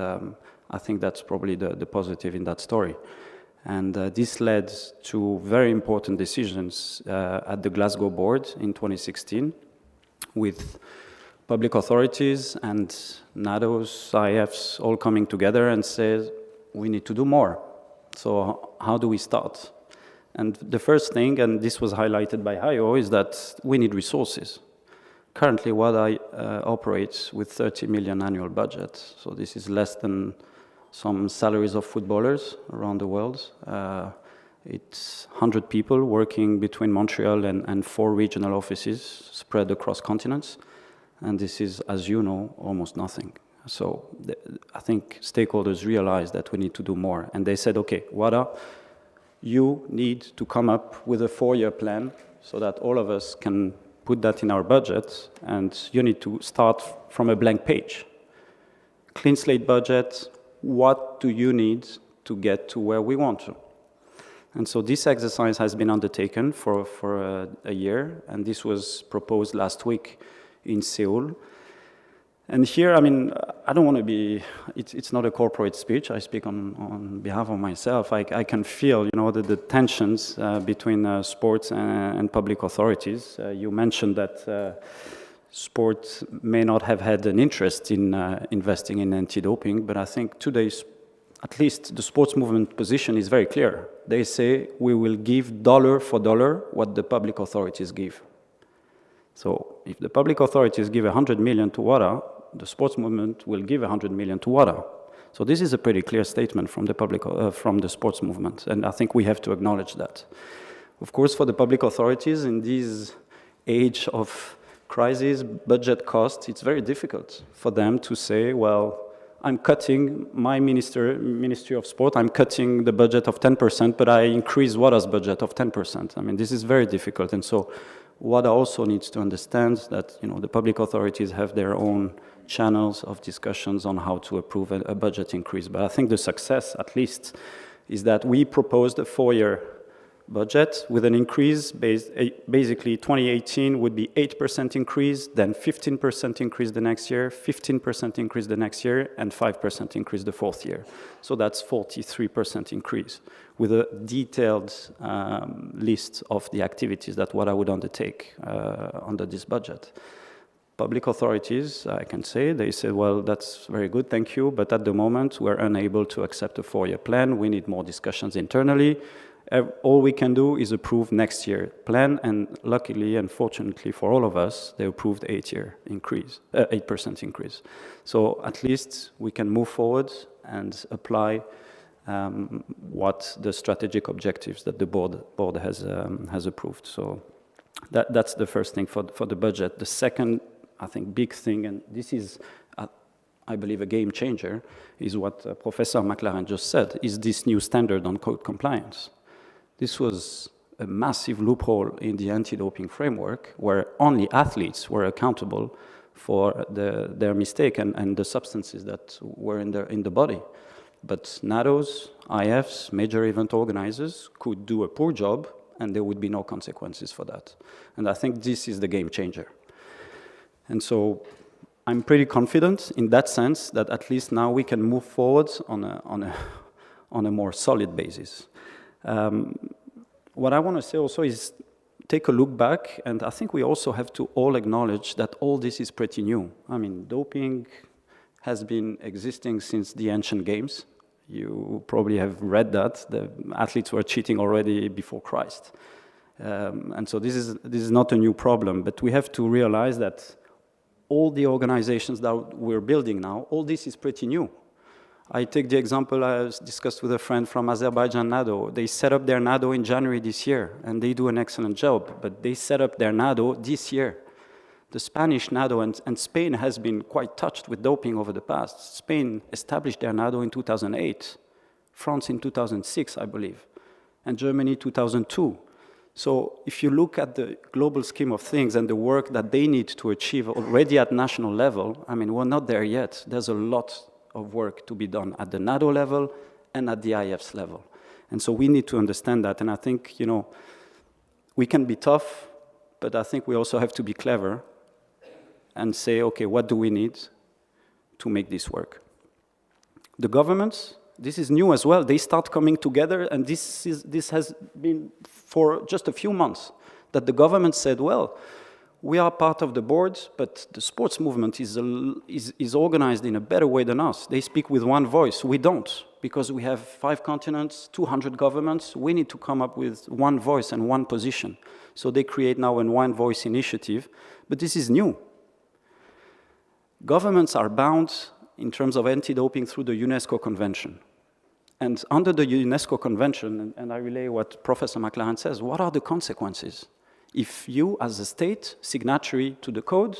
I think that's probably the positive in that story. And this led to very important decisions at the Glasgow board in 2016 with public authorities and NADOs, IFs all coming together and says, we need to do more. So how do we start? And the first thing, and this was highlighted by Hajo, is that we need resources. Currently, WADA operates with 30 million annual budget. So this is less than some salaries of footballers around the world. It's 100 people working between Montreal and 4 regional offices spread across continents. And this is, as you know, almost nothing. So I think stakeholders realized that we need to do more. And they said, okay, WADA, you need to come up with a 4-year plan so that all of us can put that in our budget, and you need to start from a blank page. Clean slate budget, what do you need to get to where we want to? And so this exercise has been undertaken for a year, and this was proposed last week in Seoul. And here, I mean, I don't want to be, it's not a corporate speech, I speak on behalf of myself. I can feel, you know, the tensions between sports and public authorities. You mentioned that sport may not have had an interest in investing in anti-doping, but I think today's, at least the sports movement position is very clear. They say we will give dollar for dollar what the public authorities give. So if the public authorities give 100 million to WADA, the sports movement will give 100 million to WADA. So this is a pretty clear statement from the public, from the sports movement, and I think we have to acknowledge that. Of course, for the public authorities in this age of crisis, budget costs, it's very difficult for them to say, well, I'm cutting my Ministry of Sport, I'm cutting the budget of 10%, but I increase WADA's budget of 10%. I mean, this is very difficult, and so WADA also needs to understand that, you know, the public authorities have their own channels of discussions on how to approve a budget increase. But I think the success, at least, is that we proposed a 4-year budget with an increase. Basically, 2018 would be 8% increase, then 15% increase the next year, 15% increase the next year, and 5% increase the 4th year. So that's 43% increase, with a detailed list of the activities that WADA would undertake under this budget. Public authorities, I can say, they said, well, that's very good, thank you, but at the moment we're unable to accept a 4-year plan. We need more discussions internally. All we can do is approve next year plan, and luckily and fortunately for all of us, they approved 8% increase. So at least we can move forward and apply what the strategic objectives that the board has approved. So that's the first thing for the budget. The second, I think, big thing, and this is, I believe, a game changer, is what Professor McLaren just said, is this new standard on code compliance. This was a massive loophole in the anti-doping framework where only athletes were accountable for their mistake and the substances that were in the body. But NADOs, IFs, major event organizers could do a poor job and there would be no consequences for that. And I think this is the game changer. And so I'm pretty confident in that sense that at least now we can move forward on a more solid basis. What I want to say also is take a look back, and I think we also have to all acknowledge that all this is pretty new. I mean, doping has been existing since the ancient games. You probably have read that. The athletes were cheating already before Christ. And so this is not a new problem, but we have to realize that all the organizations that we're building now, all this is pretty new. I take the example I discussed with a friend from Azerbaijan NADO. They set up their NADO in January this year, and they do an excellent job, but they set up their NADO this year. The Spanish NADO, and Spain has been quite touched with doping over the past. Spain established their NADO in 2008, France in 2006, I believe, and Germany 2002. So if you look at the global scheme of things and the work that they need to achieve already at national level, I mean, we're not there yet. There's a lot of work to be done at the NADO level and at the IF's level. And so we need to understand that. And I think, we can be tough, but I think we also have to be clever and say, okay, what do we need to make this work? The governments, this is new as well. They start coming together, and this has been for just a few months that the government said, well, we are part of the board, but the sports movement is organized in a better way than us. They speak with one voice. We don't, because we have 5 continents, 200 governments. We need to come up with one voice and one position. So they create now a one voice initiative, but this is new. Governments are bound in terms of anti-doping through the UNESCO Convention. And under the UNESCO Convention, and I relay what Professor McLaren says, what are the consequences? If you, as a state, signatory to the code,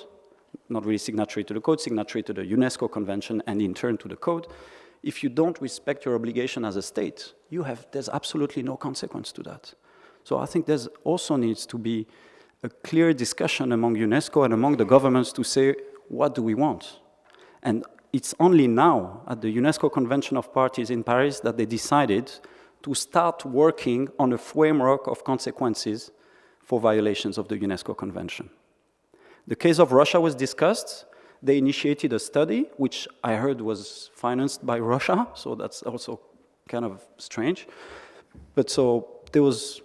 not really signatory to the code, signatory to the UNESCO Convention, and in turn to the code, if you don't respect your obligation as a state, there's absolutely no consequence to that. So I think there's also needs to be a clear discussion among UNESCO and among the governments to say, what do we want? And it's only now, at the UNESCO Convention of Parties in Paris, that they decided to start working on a framework of consequences for violations of the UNESCO Convention. The case of Russia was discussed. They initiated a study, which I heard was financed by Russia, so that's also kind of strange. But so there was,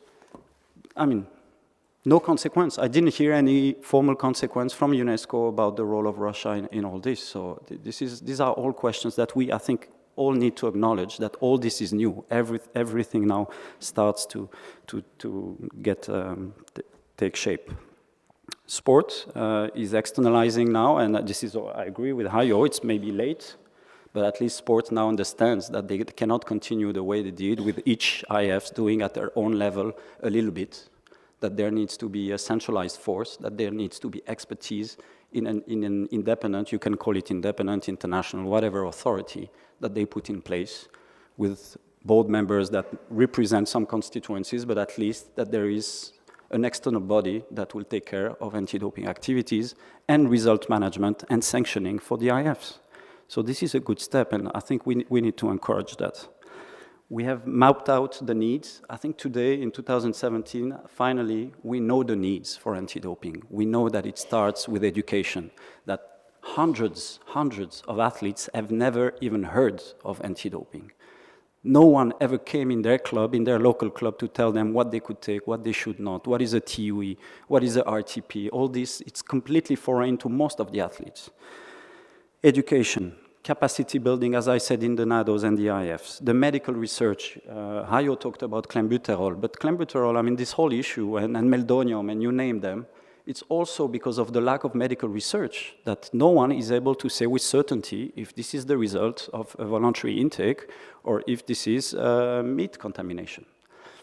no consequence. I didn't hear any formal consequence from UNESCO about the role of Russia in all this. So these are all questions that we, I think, all need to acknowledge that all this is new. Everything now starts to take shape. Sport is externalizing now, and this is, I agree with Hajo, it's maybe late, but at least sport now understands that they cannot continue the way they did with each IF doing at their own level a little bit, that there needs to be a centralized force, that there needs to be expertise in an independent, you can call it independent, international, whatever authority that they put in place with board members that represent some constituencies, but at least that there is an external body that will take care of anti-doping activities and result management and sanctioning for the IFs. So this is a good step, and I think we need to encourage that. We have mapped out the needs. I think today, in 2017, finally, we know the needs for anti-doping. We know that it starts with education, that hundreds of athletes have never even heard of anti-doping. No one ever came in their club, in their local club, to tell them what they could take, what they should not, what is a TUE, what is a RTP. All this, it's completely foreign to most of the athletes. Education. Capacity building, as I said, in the NADOs and the IFs. The medical research, Hajo talked about clenbuterol, but clenbuterol, this whole issue, and meldonium, and you name them, it's also because of the lack of medical research that no one is able to say with certainty if this is the result of a voluntary intake or if this is meat contamination.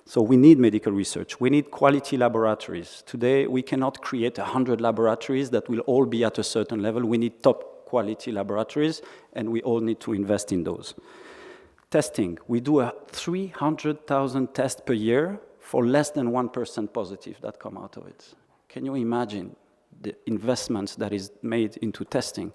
So we need medical research. We need quality laboratories. Today, we cannot create 100 laboratories that will all be at a certain level. We need top quality laboratories, and we all need to invest in those. Testing. We do 300,000 tests per year for less than 1% positive that come out of it. Can you imagine the investments that is made into testing?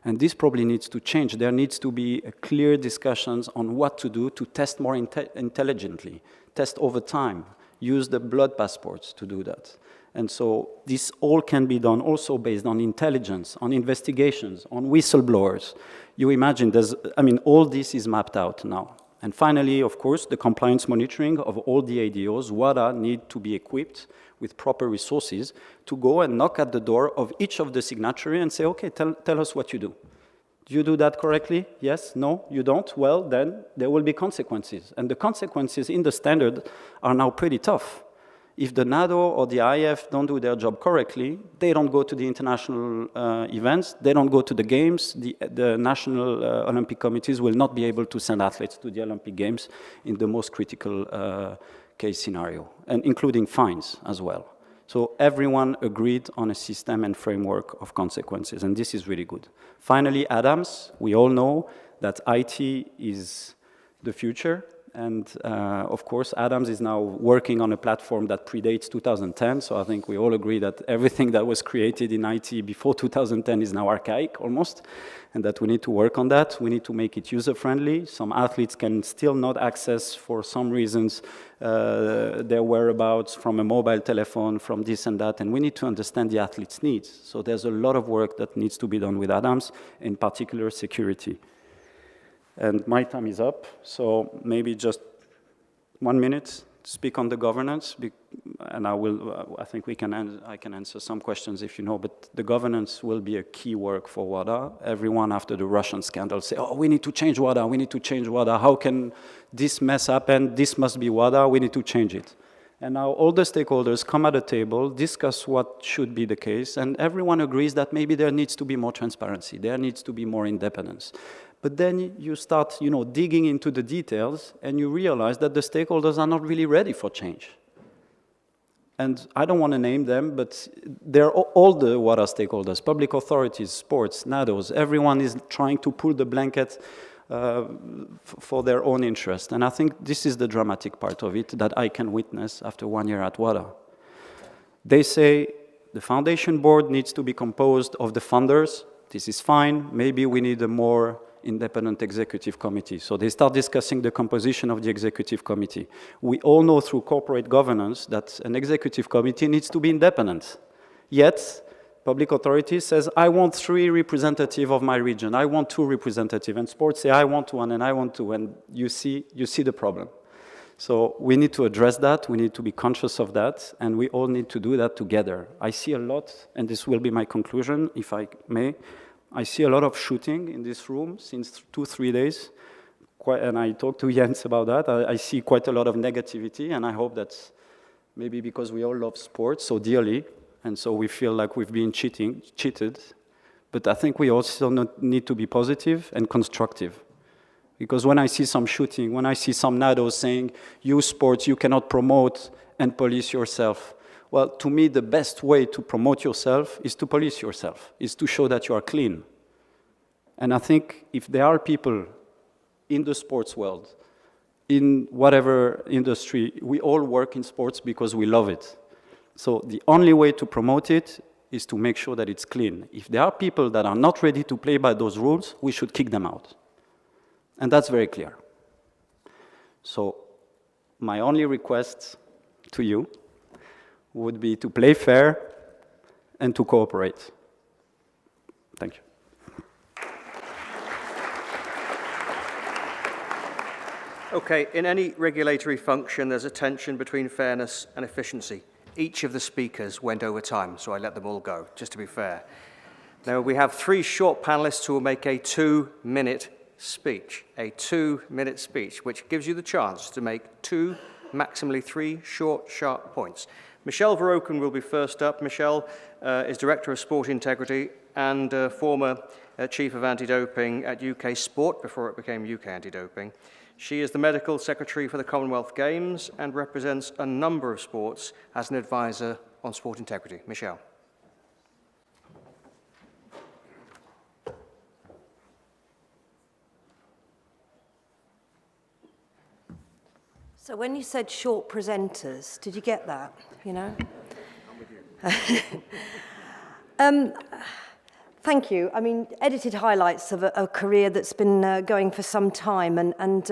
And this probably needs to change. There needs to be clear discussions on what to do to test more intelligently, test over time, use the blood passports to do that. And so this all can be done also based on intelligence, on investigations, on whistleblowers. You imagine all this is mapped out now. And finally, of course, the compliance monitoring of all the ADOs, WADA need to be equipped with proper resources to go and knock at the door of each of the signatories and say, okay, tell us what you do. Do you do that correctly? Yes? No? You don't? Well, then there will be consequences. And the consequences in the standard are now pretty tough. If the NADO or the IF don't do their job correctly, they don't go to the international events, they don't go to the games, the national Olympic committees will not be able to send athletes to the Olympic Games in the most critical case scenario, and including fines as well. So everyone agreed on a system and framework of consequences, and this is really good. Finally, ADAMS, we all know that IT is the future. And of course, ADAMS is now working on a platform that predates 2010. So I think we all agree that everything that was created in IT before 2010 is now archaic almost, and that we need to work on that. We need to make it user-friendly. Some athletes can still not access, for some reasons, their whereabouts from a mobile telephone, from this and that, and we need to understand the athlete's needs. So there's a lot of work that needs to be done with ADAMS, in particular security. And my time is up, so maybe just 1 minute to speak on the governance, and I think I can answer some questions if you know, but the governance will be a key work for WADA. Everyone after the Russian scandal say, oh, we need to change WADA, we need to change WADA. How can this mess happen? This must be WADA, we need to change it. And now all the stakeholders come at a table, discuss what should be the case, and everyone agrees that maybe there needs to be more transparency, there needs to be more independence. But then you start, digging into the details, and you realize that the stakeholders are not really ready for change. And I don't want to name them, but they're all the WADA stakeholders, public authorities, sports, NADOs, everyone is trying to pull the blanket for their own interest. And I think this is the dramatic part of it that I can witness after 1 year at WADA. They say the foundation board needs to be composed of the funders. This is fine. Maybe we need a more independent executive committee. So they start discussing the composition of the executive committee. We all know through corporate governance that an executive committee needs to be independent. Yet, public authority says, I want 3 representatives of my region. I want 2 representatives. And sports say, I want 1 and I want 2. And you see the problem. So we need to address that. We need to be conscious of that. And we all need to do that together. I see a lot, and this will be my conclusion, if I may. I see a lot of shooting in this room since 2-3 days. And I talked to Jens about that. I see quite a lot of negativity. And I hope that's maybe because we all love sports so dearly. And so we feel like we've been cheated. But I think we also need to be positive and constructive. Because when I see some shooting, when I see some NADOs saying, you sports, you cannot promote and police yourself. Well, to me, the best way to promote yourself is to police yourself, is to show that you are clean. And I think if there are people in the sports world, in whatever industry, we all work in sports because we love it. So the only way to promote it is to make sure that it's clean. If there are people that are not ready to play by those rules, we should kick them out. And that's very clear. So my only request to you would be to play fair and to cooperate. Thank you. Okay, in any regulatory function, there's a tension between fairness and efficiency. Each of the speakers went over time, so I let them all go, just to be fair. Now, we have 3 short panelists who will make a 2-minute speech. A 2-minute speech, which gives you the chance to make 2, maximally 3 short, sharp points. Michele Verroken will be first up. Michele is Director of Sport Integrity and former Chief of Antidoping at UK Sport before it became UK Antidoping. She is the Medical Secretary for the Commonwealth Games and represents a number of sports as an advisor on sport integrity. Michele. So when you said short presenters, did you get that, I'm with you. Thank you. I mean, edited highlights of a career that's been going for some time, and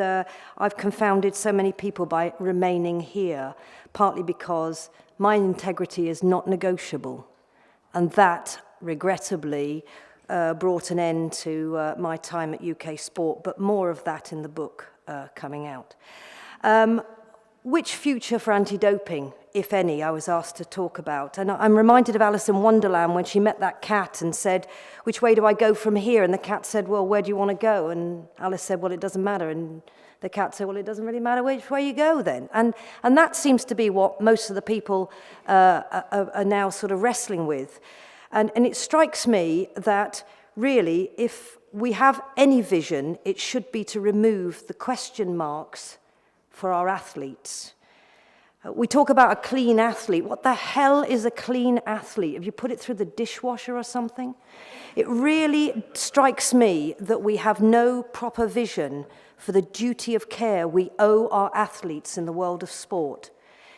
I've confounded so many people by remaining here, partly because my integrity is not negotiable, and that, regrettably, brought an end to my time at UK Sport, but more of that in the book coming out. Which future for anti-doping, if any, I was asked to talk about. And I'm reminded of Alice in Wonderland when she met that cat and said, which way do I go from here? And the cat said, well, where do you want to go? And Alice said, well, it doesn't matter. And the cat said, well, it doesn't really matter which way you go then. And that seems to be what most of the people are now sort of wrestling with. And it strikes me that really, if we have any vision, it should be to remove the question marks for our athletes. We talk about a clean athlete. What the hell is a clean athlete? Have you put it through the dishwasher or something? It really strikes me that we have no proper vision for the duty of care we owe our athletes in the world of sport,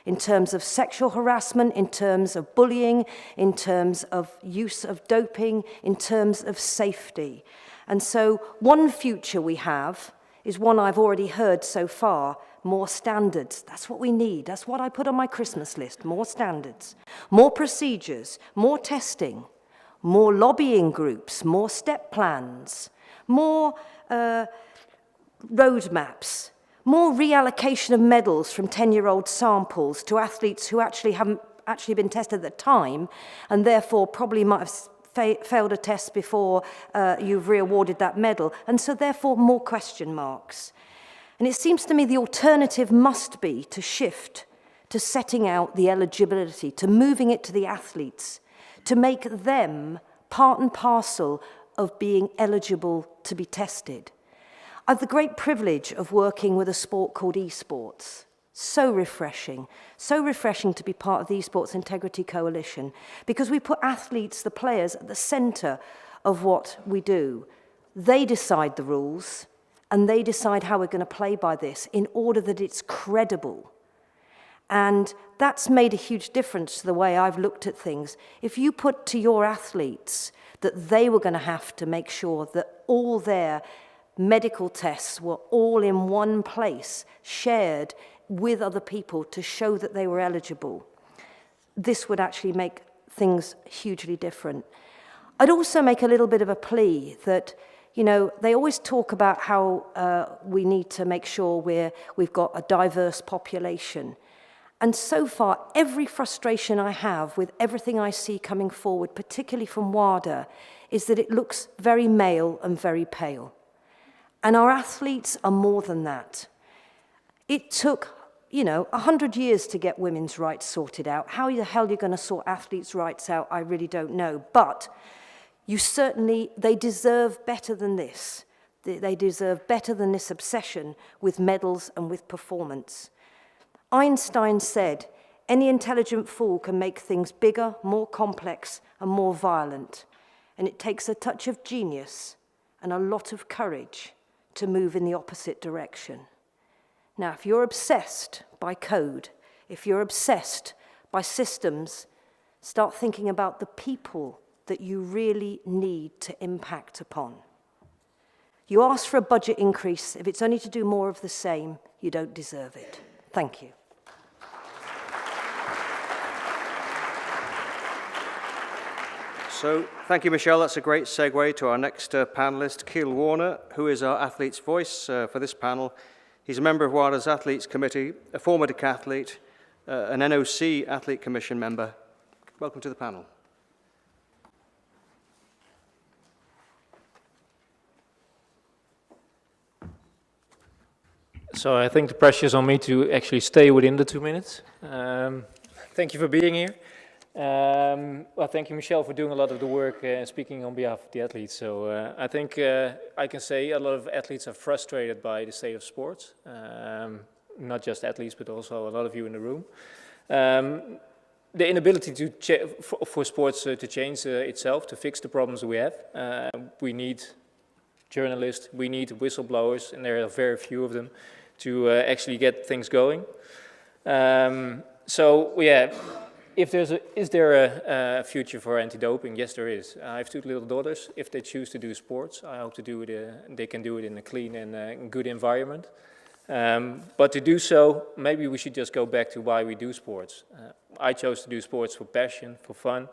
in terms of sexual harassment, in terms of bullying, in terms of use of doping, in terms of safety. And so one future we have is one I've already heard so far: more standards. That's what we need. That's what I put on my Christmas list: more standards, more procedures, more testing, more lobbying groups, more step plans, more roadmaps, more reallocation of medals from 10-year-old samples to athletes who actually haven't been tested at the time and therefore probably might have failed a test before you've re-awarded that medal, and so therefore more question marks. And it seems to me the alternative must be to shift to setting out the eligibility, to moving it to the athletes, to make them part and parcel of being eligible to be tested. I've the great privilege of working with a sport called esports. So refreshing to be part of the Esports Integrity Coalition, because we put athletes, the players, at the centre of what we do. They decide the rules, and they decide how we're going to play by this in order that it's credible. And that's made a huge difference to the way I've looked at things. If you put to your athletes that they were going to have to make sure that all their medical tests were all in one place, shared with other people to show that they were eligible, this would actually make things hugely different. I'd also make a little bit of a plea that, you know, they always talk about how we need to make sure we've got a diverse population. And so far, every frustration I have with everything I see coming forward, particularly from WADA, is that it looks very male and very pale. And our athletes are more than that. It took, 100 years to get women's rights sorted out. How the hell are you going to sort athletes' rights out? I really don't know. But they deserve better than this. They deserve better than this obsession with medals and with performance. Einstein said, any intelligent fool can make things bigger, more complex, and more violent. And it takes a touch of genius and a lot of courage to move in the opposite direction. Now, if you're obsessed by code, if you're obsessed by systems, start thinking about the people that you really need to impact upon. You ask for a budget increase. If it's only to do more of the same, you don't deserve it. Thank you. So, thank you, Michele. That's a great segue to our next panelist, Chiel Warner, who is our athlete's voice for this panel. He's a member of WADA's Athletes Committee, a former decathlete, an NOC Athlete Commission member. Welcome to the panel. So I think the pressure is on me to actually stay within the 2 minutes. Thank you for being here. Well, thank you, Michele, for doing a lot of the work and speaking on behalf of the athletes. So I think I can say a lot of athletes are frustrated by the state of sports. Not just athletes, but also a lot of you in the room. The inability to for sports to change itself, to fix the problems we have. We need journalists, we need whistleblowers, and there are very few of them, to actually get things going. So yeah, Is there a future for anti-doping? Yes, there is. I have 2 little daughters. If they choose to do sports, I hope to do it. They can do it in a clean and good environment. But to do so, maybe we should just go back to why we do sports. I chose to do sports for passion, for fun,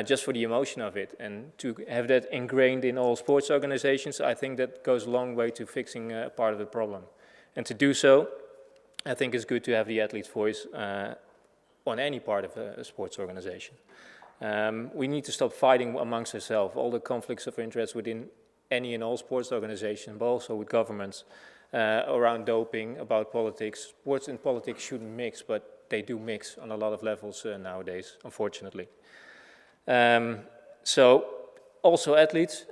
just for the emotion of it. And to have that ingrained in all sports organizations, I think that goes a long way to fixing part of the problem. And to do so, I think it's good to have the athlete's voice on any part of a sports organization. We need to stop fighting amongst ourselves, all the conflicts of interest within any and all sports organizations, but also with governments, around doping, about politics. Sports and politics shouldn't mix, but they do mix on a lot of levels nowadays, unfortunately. So also athletes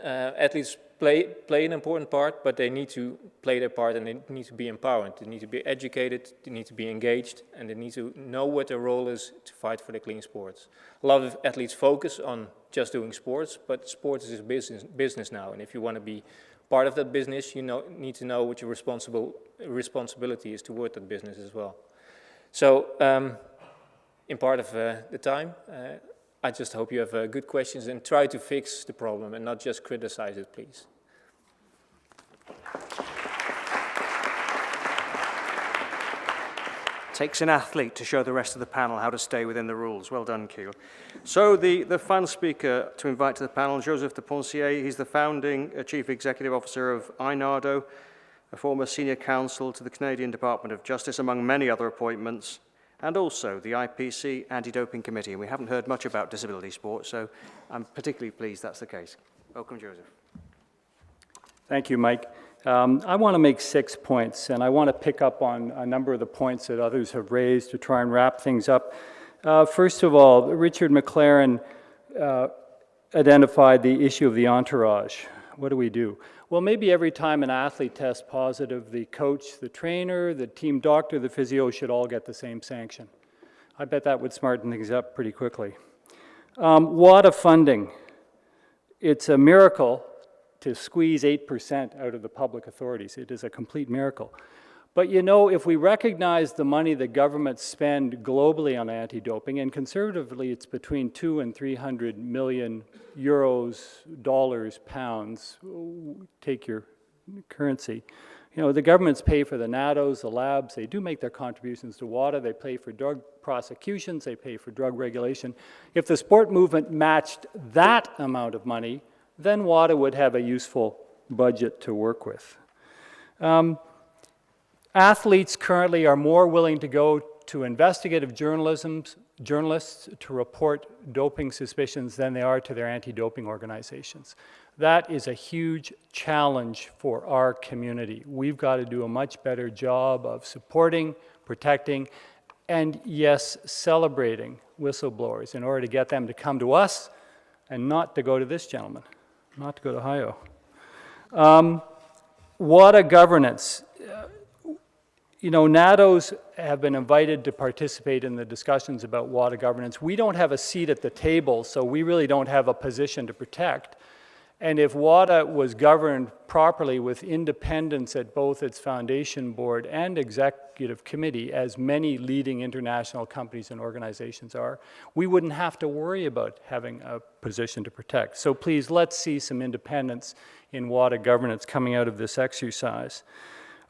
play an important part, but they need to play their part and they need to be empowered. They need to be educated, they need to be engaged, and they need to know what their role is to fight for the clean sports. A lot of athletes focus on just doing sports, but sports is business now, and if you want to be part of that business, you need to know what your responsibility is toward that business as well. So, in part of the time, I just hope you have good questions and try to fix the problem and not just criticize it, please. Takes an athlete to show the rest of the panel how to stay within the rules. Well done, Chiel. So the final speaker to invite to the panel, Joseph de Pencier. He's the founding Chief Executive Officer of iNADO, a former senior counsel to the Canadian Department of Justice, among many other appointments, and also the IPC Anti-Doping Committee. And we haven't heard much about disability sports, so I'm particularly pleased that's the case. Welcome, Joseph. Thank you, Mike. I want to make 6 points, and I want to pick up on a number of the points that others have raised to try and wrap things up. First of all, Richard McLaren identified the issue of the entourage. What do we do? Well, maybe every time an athlete tests positive, the coach, the trainer, the team doctor, the physio should all get the same sanction. I bet that would smarten things up pretty quickly. WADA funding. It's a miracle to squeeze 8% out of the public authorities. It is a complete miracle. But you know, if we recognize the money that governments spend globally on anti-doping, and conservatively it's between 200 and 300 million euros, dollars, pounds, take your currency. You know, the governments pay for the NADOs, the labs, they do make their contributions to WADA, they pay for drug prosecutions, they pay for drug regulation. If the sport movement matched that amount of money, then WADA would have a useful budget to work with. Athletes currently are more willing to go to investigative journalists to report doping suspicions than they are to their anti-doping organizations. That is a huge challenge for our community. We've got to do a much better job of supporting, protecting, and yes, celebrating whistleblowers in order to get them to come to us and not to go to this gentleman, not to go to Hajo. WADA governance. You know, NADOs have been invited to participate in the discussions about WADA governance. We don't have a seat at the table, so we really don't have a position to protect. And if WADA was governed properly with independence at both its foundation board and executive committee, as many leading international companies and organizations are, we wouldn't have to worry about having a position to protect. So please, let's see some independence in WADA governance coming out of this exercise.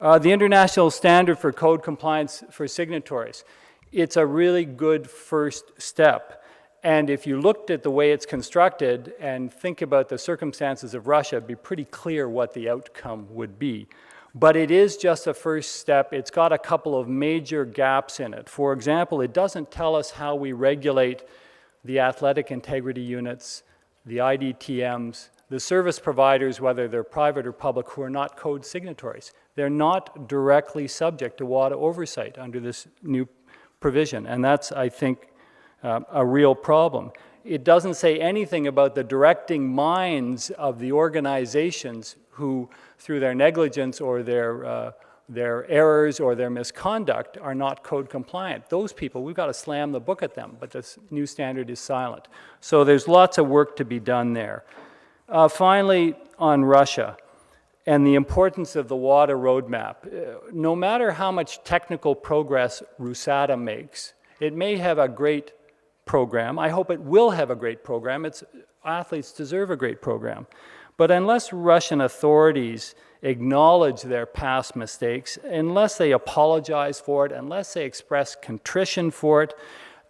The international standard for code compliance for signatories. It's a really good first step. And if you looked at the way it's constructed and think about the circumstances of Russia, it'd be pretty clear what the outcome would be. But it is just a first step. It's got a couple of major gaps in it. For example, it doesn't tell us how we regulate the athletic integrity units, the IDTMs, the service providers, whether they're private or public, who are not code signatories. They're not directly subject to WADA oversight under this new provision, and that's, I think, a real problem. It doesn't say anything about the directing minds of the organizations who, through their negligence or their errors or their misconduct, are not code compliant. Those people, we've got to slam the book at them, but this new standard is silent. So there's lots of work to be done there. Finally, on Russia and the importance of the WADA roadmap. No matter how much technical progress RUSADA makes, it may have a great program. I hope it will have a great program. Athletes deserve a great program. But unless Russian authorities acknowledge their past mistakes, unless they apologize for it, unless they express contrition for it,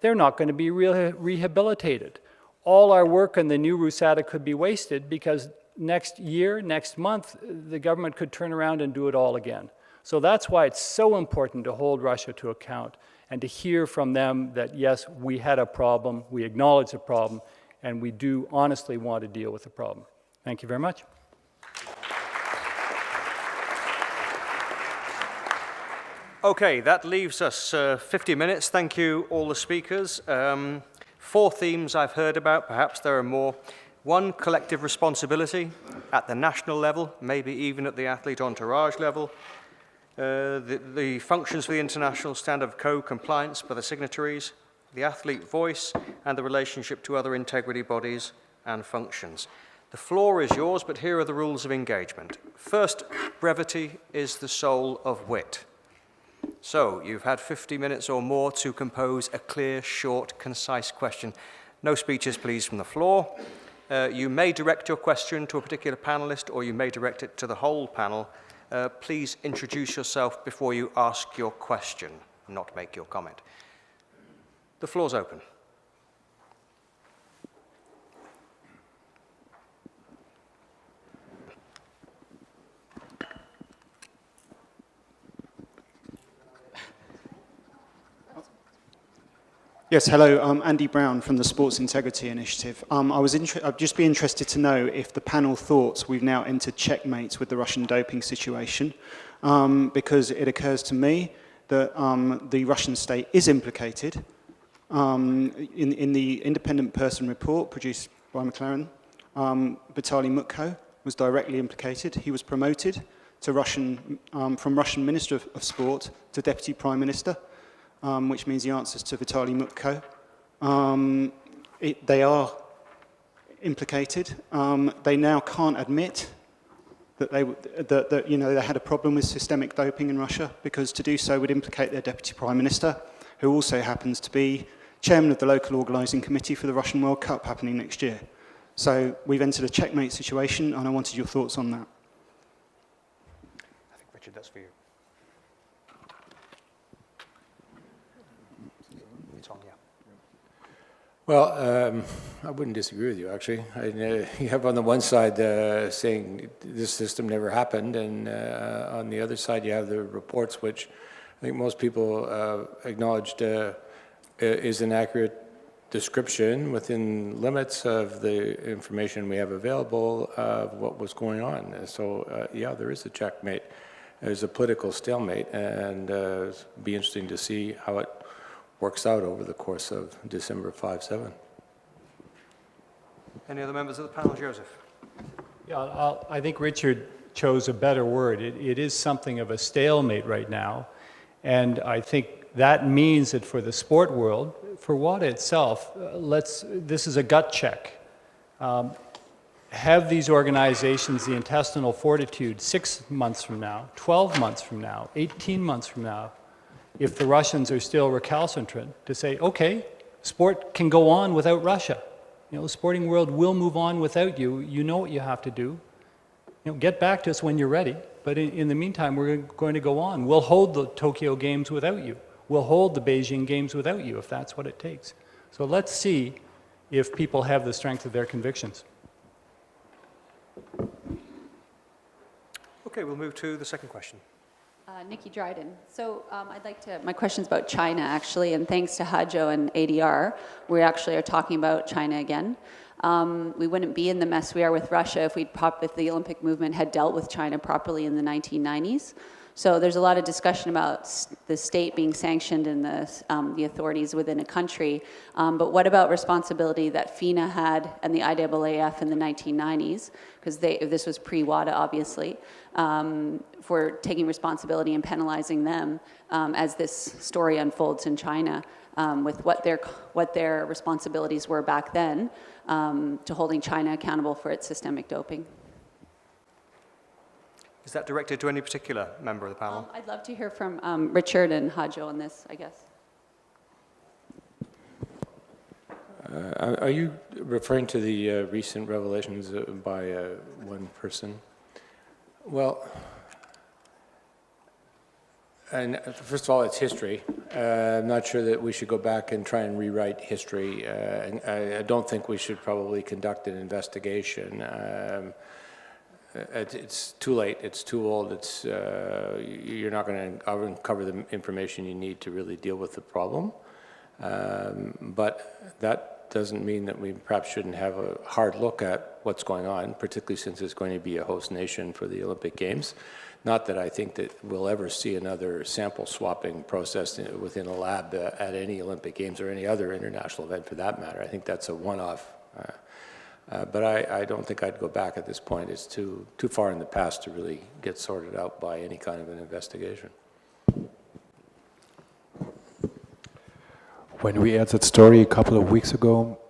they're not going to be rehabilitated. All our work on the new RUSADA could be wasted because next year, next month, the government could turn around and do it all again. So that's why it's so important to hold Russia to account and to hear from them that, yes, we had a problem, we acknowledge the problem, and we do honestly want to deal with the problem. Thank you very much. Okay, that leaves us 50 minutes. Thank you, all the speakers. 4 themes I've heard about, perhaps there are more. 1, collective responsibility at the national level, maybe even at the athlete entourage level. The functions for the international standard of co-compliance by the signatories, the athlete voice, and the relationship to other integrity bodies and functions. The floor is yours, but here are the rules of engagement. First, brevity is the soul of wit. So, you've had 50 minutes or more to compose a clear, short, concise question. No speeches, please, from the floor. You may direct your question to a particular panelist, or you may direct it to the whole panel. Please introduce yourself before you ask your question, not make your comment. The floor's open. Yes, hello, I'm Andy Brown from the Sports Integrity Initiative. I'd just be interested to know if the panel thought we've now entered checkmate with the Russian doping situation, because it occurs to me that the Russian state is implicated. In the independent person report produced by McLaren, Vitaly Mutko was directly implicated. He was promoted to from Russian Minister of Sport to Deputy Prime Minister. Which means he answers to Vitaly Mutko. They are implicated. They now can't admit that they had a problem with systemic doping in Russia, because to do so would implicate their Deputy Prime Minister, who also happens to be chairman of the local organising committee for the Russian World Cup happening next year. So we've entered a checkmate situation, and I wanted your thoughts on that. I think, Richard, that's for you. Well, I wouldn't disagree with you, actually. You have on the one side saying this system never happened, and on the other side you have the reports, which I think most people acknowledged is an accurate description within limits of the information we have available of what was going on. So, yeah, there is a checkmate. There's a political stalemate, and it'll be interesting to see how it works out over the course of December 5-7. Any other members of the panel? Joseph? Yeah, I think Richard chose a better word. It is something of a stalemate right now, and I think that means that for the sport world, for WADA itself, this is a gut check. Have these organizations the intestinal fortitude 6 months from now, 12 months from now, 18 months from now, if the Russians are still recalcitrant, to say, okay, sport can go on without Russia. You know, the sporting world will move on without you. You know what you have to do. You know, get back to us when you're ready. But in the meantime, we're going to go on. We'll hold the Tokyo Games without you. We'll hold the Beijing Games without you, if that's what it takes. So let's see if people have the strength of their convictions. Okay, we'll move to the second question. Nikki Dryden. So my question's about China, actually, and thanks to Hajo and ADR, we actually are talking about China again. We wouldn't be in the mess we are with Russia if the Olympic movement had dealt with China properly in the 1990s. So there's a lot of discussion about the state being sanctioned and the authorities within a country. But what about responsibility that FINA had and the IAAF in the 1990s? Because this was pre-WADA, obviously, for taking responsibility and penalizing them as this story unfolds in China with what their responsibilities were back then to holding China accountable for its systemic doping. Is that directed to any particular member of the panel? I'd love to hear from Richard and Hajo on this, I guess. Are you referring to the recent revelations by one person? Well, and first of all, it's history. I'm not sure that we should go back and try and rewrite history. And I don't think we should probably conduct an investigation. It's too late. It's too old. You're not going to uncover the information you need to really deal with the problem. But that doesn't mean that we perhaps shouldn't have a hard look at what's going on, particularly since it's going to be a host nation for the Olympic Games. Not that I think that we'll ever see another sample swapping process within a lab at any Olympic Games or any other international event for that matter. I think that's a one-off. But I don't think I'd go back at this point. It's too far in the past to really get sorted out by any kind of an investigation. When we aired that story a couple of weeks ago,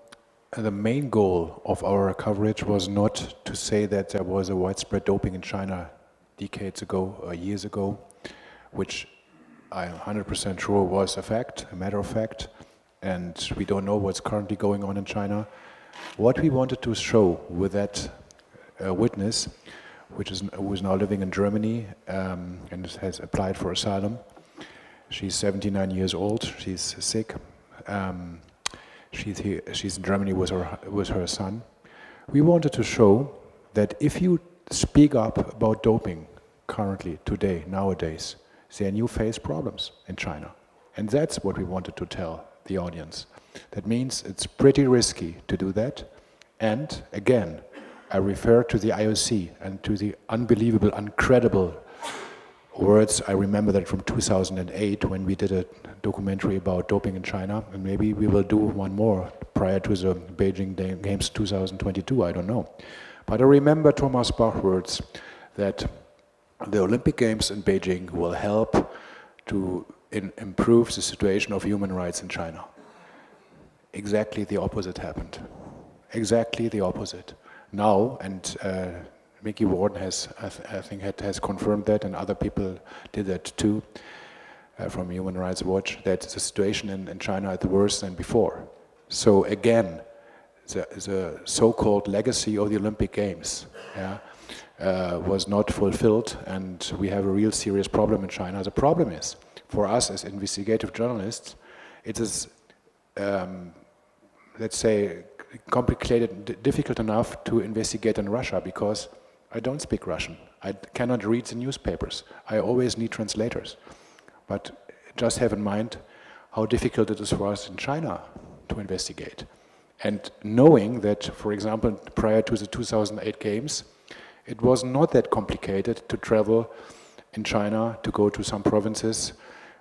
the main goal of our coverage was not to say that there was a widespread doping in China decades ago or years ago, which I'm 100% sure was a fact, a matter of fact, and we don't know what's currently going on in China. What we wanted to show with that witness, who is now living in Germany and has applied for asylum. She's 79 years old. She's sick. She's in Germany with her son. We wanted to show that if you speak up about doping currently, today, nowadays, then you face problems in China. And that's what we wanted to tell the audience. That means it's pretty risky to do that. And again, I refer to the IOC and to the unbelievable, incredible words. I remember that from 2008 when we did a documentary about doping in China, and maybe we will do one more prior to the Beijing Games 2022, I don't know. But I remember Thomas Bach's words that the Olympic Games in Beijing will help to improve the situation of human rights in China. Exactly the opposite happened. Exactly the opposite. Now, and Mickey Warden has, I think, has confirmed that, and other people did that too, from Human Rights Watch, that the situation in China is worse than before. So again, the so-called legacy of the Olympic Games was not fulfilled, and we have a real serious problem in China. The problem is, for us as investigative journalists, it is, let's say, complicated, difficult enough to investigate in Russia because I don't speak Russian. I cannot read the newspapers. I always need translators. But just have in mind how difficult it is for us in China to investigate. And knowing that, for example, prior to the 2008 Games, it was not that complicated to travel in China, to go to some provinces.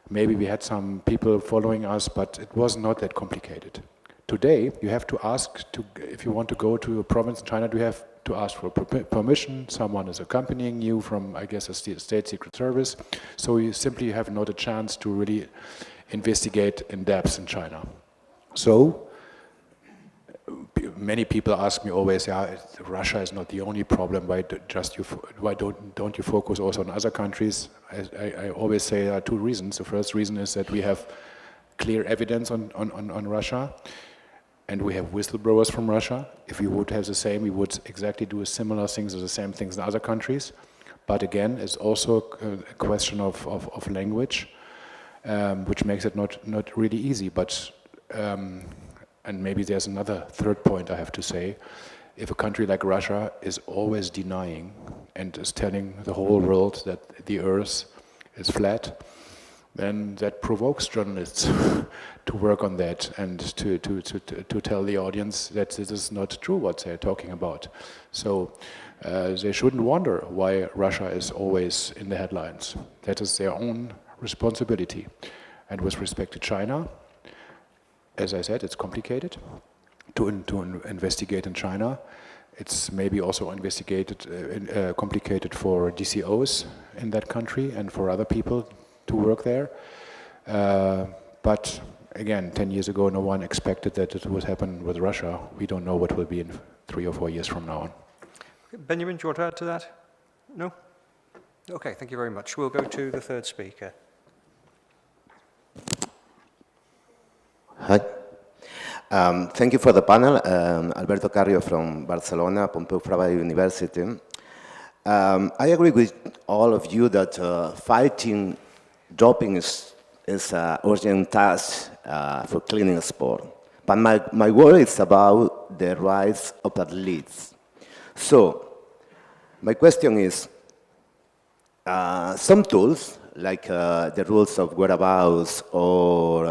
Maybe we had some people following us, but it was not that complicated. Today, you have to ask, if you want to go to a province in China, you have to ask for permission. Someone is accompanying you from, I guess, a state secret service. So you simply have not a chance to really investigate in depth in China. So many people ask me always, Russia is not the only problem. Why don't you focus also on other countries? I always say there are two reasons. The first reason is that we have clear evidence on Russia. And we have whistleblowers from Russia. If we would have the same, we would exactly do similar things or the same things in other countries. But again, it's also a question of language, which makes it not really easy. But and maybe there's another third point I have to say. If a country like Russia is always denying and is telling the whole world that the Earth is flat, then that provokes journalists to work on that and to tell the audience that this is not true what they're talking about. So they shouldn't wonder why Russia is always in the headlines. That is their own responsibility. And with respect to China, as I said, it's complicated to investigate in China. It's maybe also complicated for DCOs in that country and for other people to work there. But again, 10 years ago, no one expected that it would happen with Russia. We don't know what will be in 3 or 4 years from now on. Benjamin, do you want to add to that? No? Okay, thank you very much. We'll go to the third speaker. Hi. Thank you for the panel. Alberto Carrio from Barcelona, Pompeu Fabra University. I agree with all of you that fighting doping is an urgent task for cleaning sport. But my worry is about the rights of athletes. So, my question is, some tools, like the rules of whereabouts or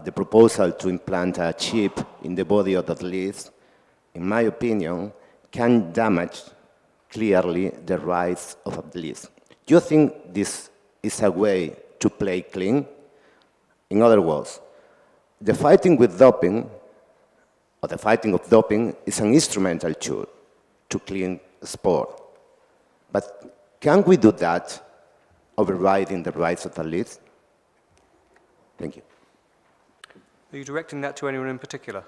the proposal to implant a chip in the body of athletes, in my opinion, can damage clearly the rights of athletes. Do you think this is a way to play clean? In other words, the fighting with doping, or the fighting of doping, is an instrumental tool to clean sport. But can we do that overriding the rights of athletes? Thank you. Are you directing that to anyone in particular?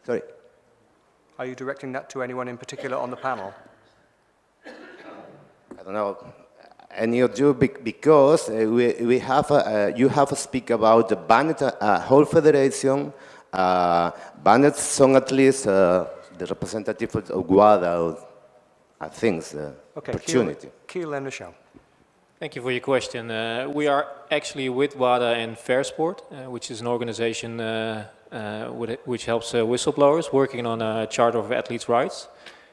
Sorry. Are you directing that to anyone in particular on the panel? I don't know, any of you, because we have, you have to speak about the banned whole federation, banned some athletes, the representative of WADA, I think, the opportunity. Chiel and Michele. Thank you for your question. We are actually with WADA and Fair Sport, which is an organization which helps whistleblowers working on a Charter of Athletes' Rights.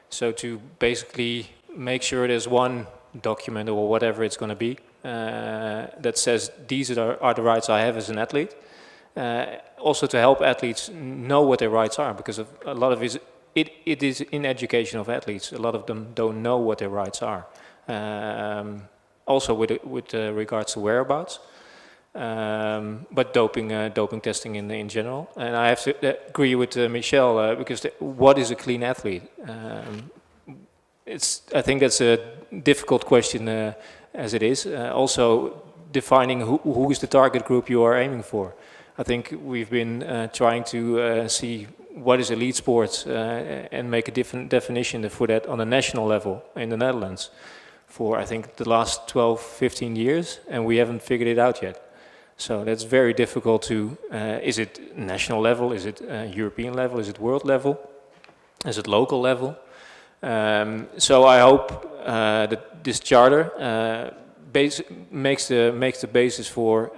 So to basically make sure there's one document or whatever it's going to be that says these are the rights I have as an athlete. Also to help athletes know what their rights are, because a lot of it is in education of athletes. A lot of them don't know what their rights are. Also with regards to whereabouts. But doping testing in general. And I have to agree with Michele, because what is a clean athlete? I think that's a difficult question as it is. Also defining who is the target group you are aiming for. I think we've been trying to see what is elite sports and make a different definition for that on a national level in the Netherlands for, I think, the last 12, 15 years, and we haven't figured it out yet. So that's very difficult to, is it national level, is it European level, is it world level, is it local level? So I hope that this charter makes the basis for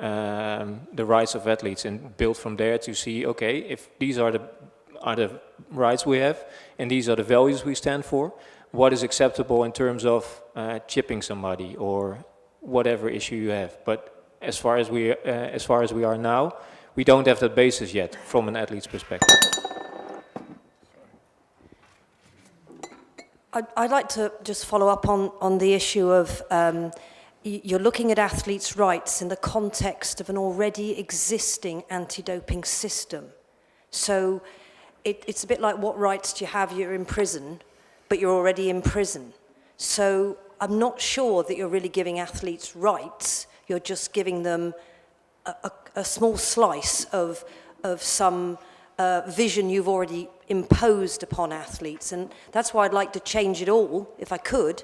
the rights of athletes and build from there to see, okay, if these are the rights we have and these are the values we stand for, what is acceptable in terms of chipping somebody or whatever issue you have. But as far as we are now, we don't have that basis yet from an athlete's perspective. I'd like to just follow up on the issue of you're looking at athletes' rights in the context of an already existing anti-doping system. So it's a bit like, what rights do you have? You're in prison, but you're already in prison. So I'm not sure that you're really giving athletes rights. You're just giving them a small slice of some vision you've already imposed upon athletes. And that's why I'd like to change it all, if I could.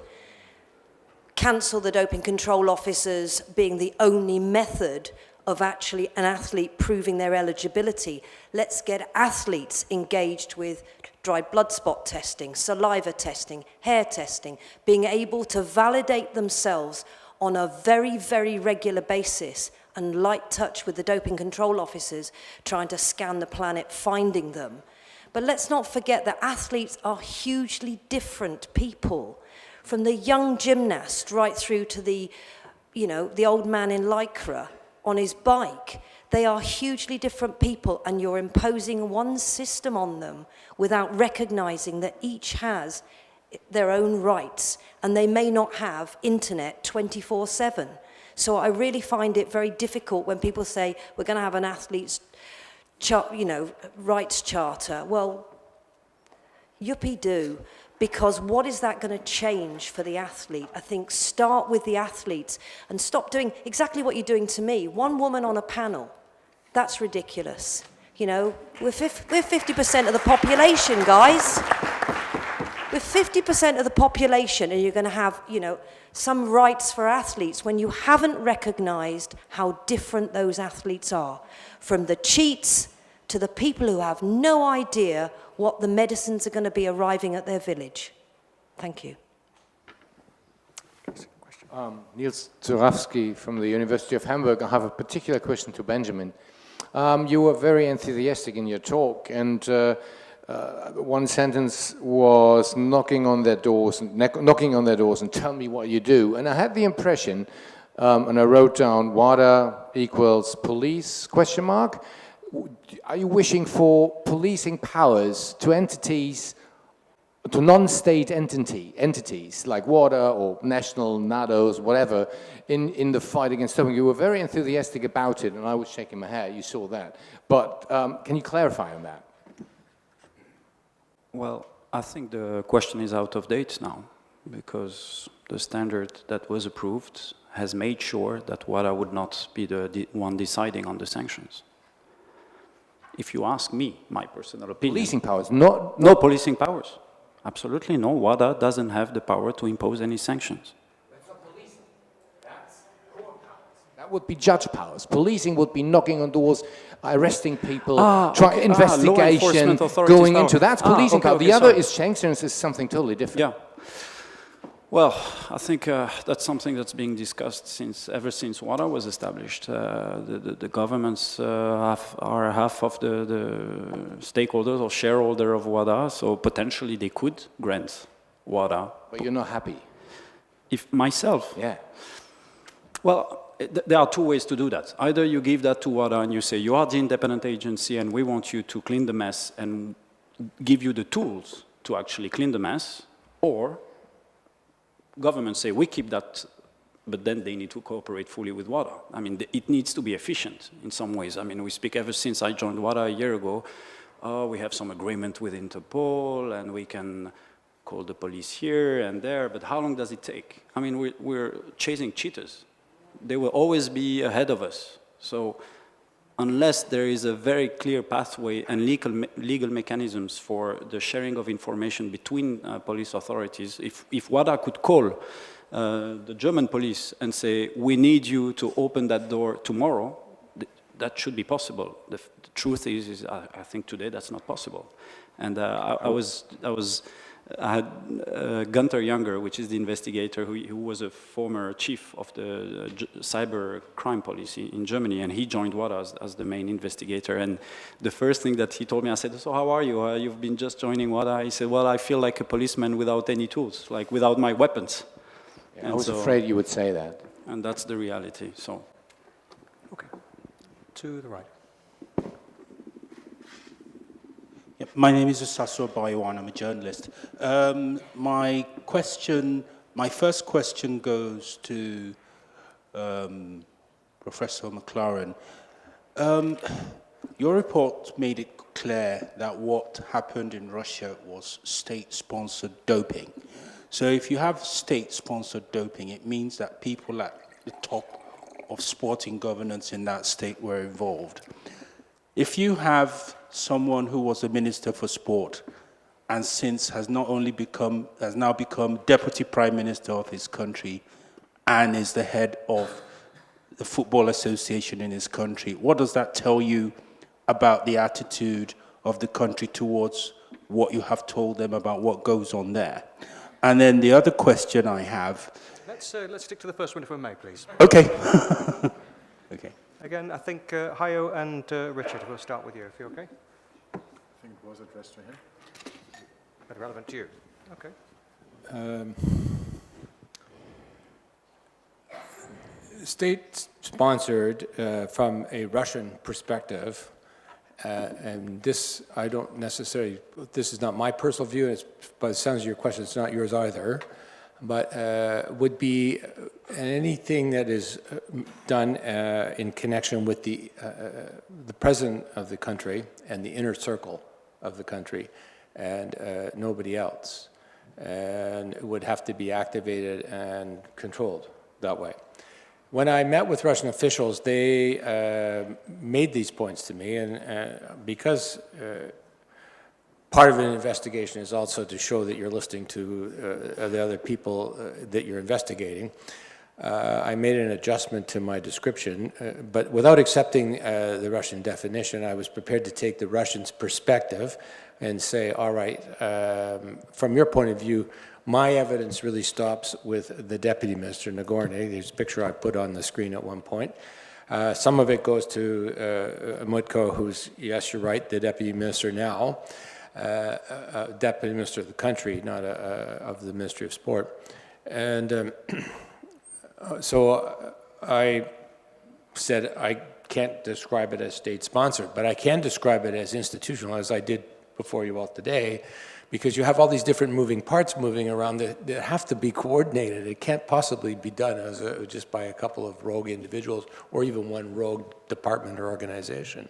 Cancel the doping control officers being the only method of actually an athlete proving their eligibility. Let's get athletes engaged with dried blood spot testing, saliva testing, hair testing, being able to validate themselves on a very, very regular basis and light touch with the doping control officers trying to scan the planet, finding them. But let's not forget that athletes are hugely different people, from the young gymnast right through to the old man in Lycra on his bike. They are hugely different people, and you're imposing one system on them without recognizing that each has their own rights, and they may not have internet 24/7. So I really find it very difficult when people say we're going to have an athlete's rights charter. Well, yippee-doo, because what is that going to change for the athlete? I think start with the athletes and stop doing exactly what you're doing to me. One woman on a panel, that's ridiculous. You know, we're 50% of the population, guys. with 50% of the population, and you're going to have, you know, some rights for athletes when you haven't recognised how different those athletes are, from the cheats to the people who have no idea what the medicines are going to be arriving at their village. Thank you. Niels Zurawski from the University of Hamburg. I have a particular question to Benjamin. You were very enthusiastic in your talk, and one sentence was knocking on their doors and tell me what you do. And I had the impression, and I wrote down WADA equals police, question mark. Are you wishing for policing powers to entities, to non-state entities like WADA or national NADOs, whatever, in the fight against doping? You were very enthusiastic about it, and I was shaking my head, you saw that. But can you clarify on that? Well, I think the question is out of date now, because the standard that was approved has made sure that WADA would not be the one deciding on the sanctions. If you ask me, my personal opinion... Policing powers, no policing powers. Absolutely no. WADA doesn't have the power to impose any sanctions. That's not policing. That's court powers. That would be judge powers. Policing would be knocking on doors, arresting people, investigation, going into that. Policing power. The other is sanctions, is something totally different. Yeah. Well, I think that's something that's being discussed ever since WADA was established. The governments are half of the stakeholders or shareholder of WADA, so potentially they could grant WADA. But you're not happy? If myself? Yeah. Well, there are two ways to do that. Either you give that to WADA and you say, you are the independent agency and we want you to clean the mess and give you the tools to actually clean the mess, or governments say, we keep that, but then they need to cooperate fully with WADA. I mean, it needs to be efficient in some ways. I mean, we speak ever since I joined WADA a year ago, we have some agreement with Interpol and we can call the police here and there, but how long does it take? I mean, we're chasing cheaters. They will always be ahead of us. So unless there is a very clear pathway and legal mechanisms for the sharing of information between police authorities, if WADA could call the German police and say, we need you to open that door tomorrow, that should be possible. The truth is I think today that's not possible. And I had Gunther Younger, which is the investigator who was a former chief of the cyber crime police in Germany, and he joined WADA as the main investigator. And the first thing that he told me, I said, so how are you? You've been just joining WADA? He said, well, I feel like a policeman without any tools, like without my weapons. Yeah, I was afraid you would say that. And that's the reality, so. Okay, to the right. My name is Sasur Baiwan, I'm a journalist. My first question goes to Professor McLaren. Your report made it clear that what happened in Russia was state-sponsored doping. So if you have state-sponsored doping, it means that people at the top of sporting governance in that state were involved. If you have someone who was a minister for sport and since has now become deputy prime minister of his country and is the head of the football association in his country, what does that tell you about the attitude of the country towards what you have told them about what goes on there? And then the other question I have... Let's stick to the first one if we may, please. Okay. Okay. Again, I think Hajo and Richard, we'll start with you, if you're okay. I think it was addressed to him. But relevant to you. Okay. State-sponsored from a Russian perspective, and this I don't necessarily, this is not my personal view, but it sounds like your question, it's not yours either, but would be anything that is done in connection with the president of the country and the inner circle of the country and nobody else, and it would have to be activated and controlled that way. When I met with Russian officials, they made these points to me, and because part of an investigation is also to show that you're listening to the other people that you're investigating. I made an adjustment to my description, but without accepting the Russian definition, I was prepared to take the Russians' perspective and say, all right, from your point of view, my evidence really stops with the Deputy Minister, Nagorny. There's a picture I put on the screen at one point. Some of it goes to Mutko, who's, yes, you're right, the Deputy Minister now, Deputy Minister of the country, not of the Ministry of Sport. And so I said I can't describe it as state-sponsored, but I can describe it as institutional, as I did before you all today, because you have all these different moving parts moving around that have to be coordinated. It can't possibly be done as just by a couple of rogue individuals or even one rogue department or organization.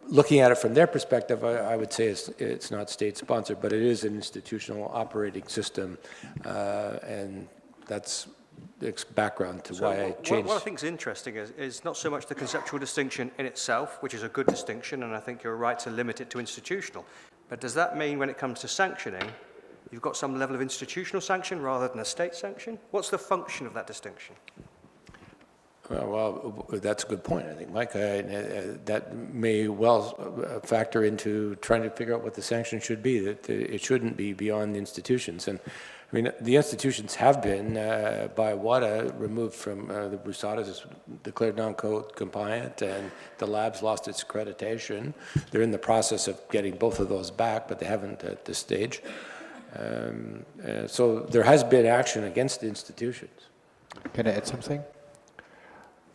Looking at it from their perspective, I would say it's not state-sponsored, but it is an institutional operating system, and that's the background to why I changed. What I think is interesting is not so much the conceptual distinction in itself, which is a good distinction, and I think you're right to limit it to institutional. But does that mean when it comes to sanctioning, you've got some level of institutional sanction rather than a state sanction? What's the function of that distinction? Well, that's a good point, I think, Mike. That may well factor into trying to figure out what the sanction should be, that it shouldn't be beyond the institutions. And I mean, the institutions have been, by WADA, removed from the Brusadas is declared non-code compliant, and the lab's lost its accreditation. They're in the process of getting both of those back, but they haven't at this stage. So there has been action against the institutions. Can I add something?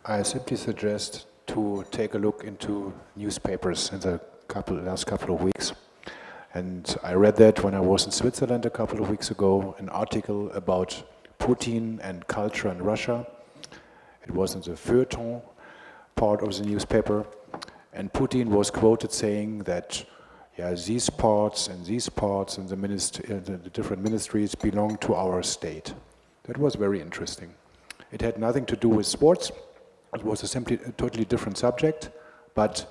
I simply suggest to take a look into newspapers in the last couple of weeks. And I read that when I was in Switzerland a couple of weeks ago, an article about Putin and culture in Russia. It was in the feuilleton part of the newspaper. And Putin was quoted saying that, yeah, these parts and the different ministries belong to our state. That was very interesting. It had nothing to do with sports. It was a totally different subject, but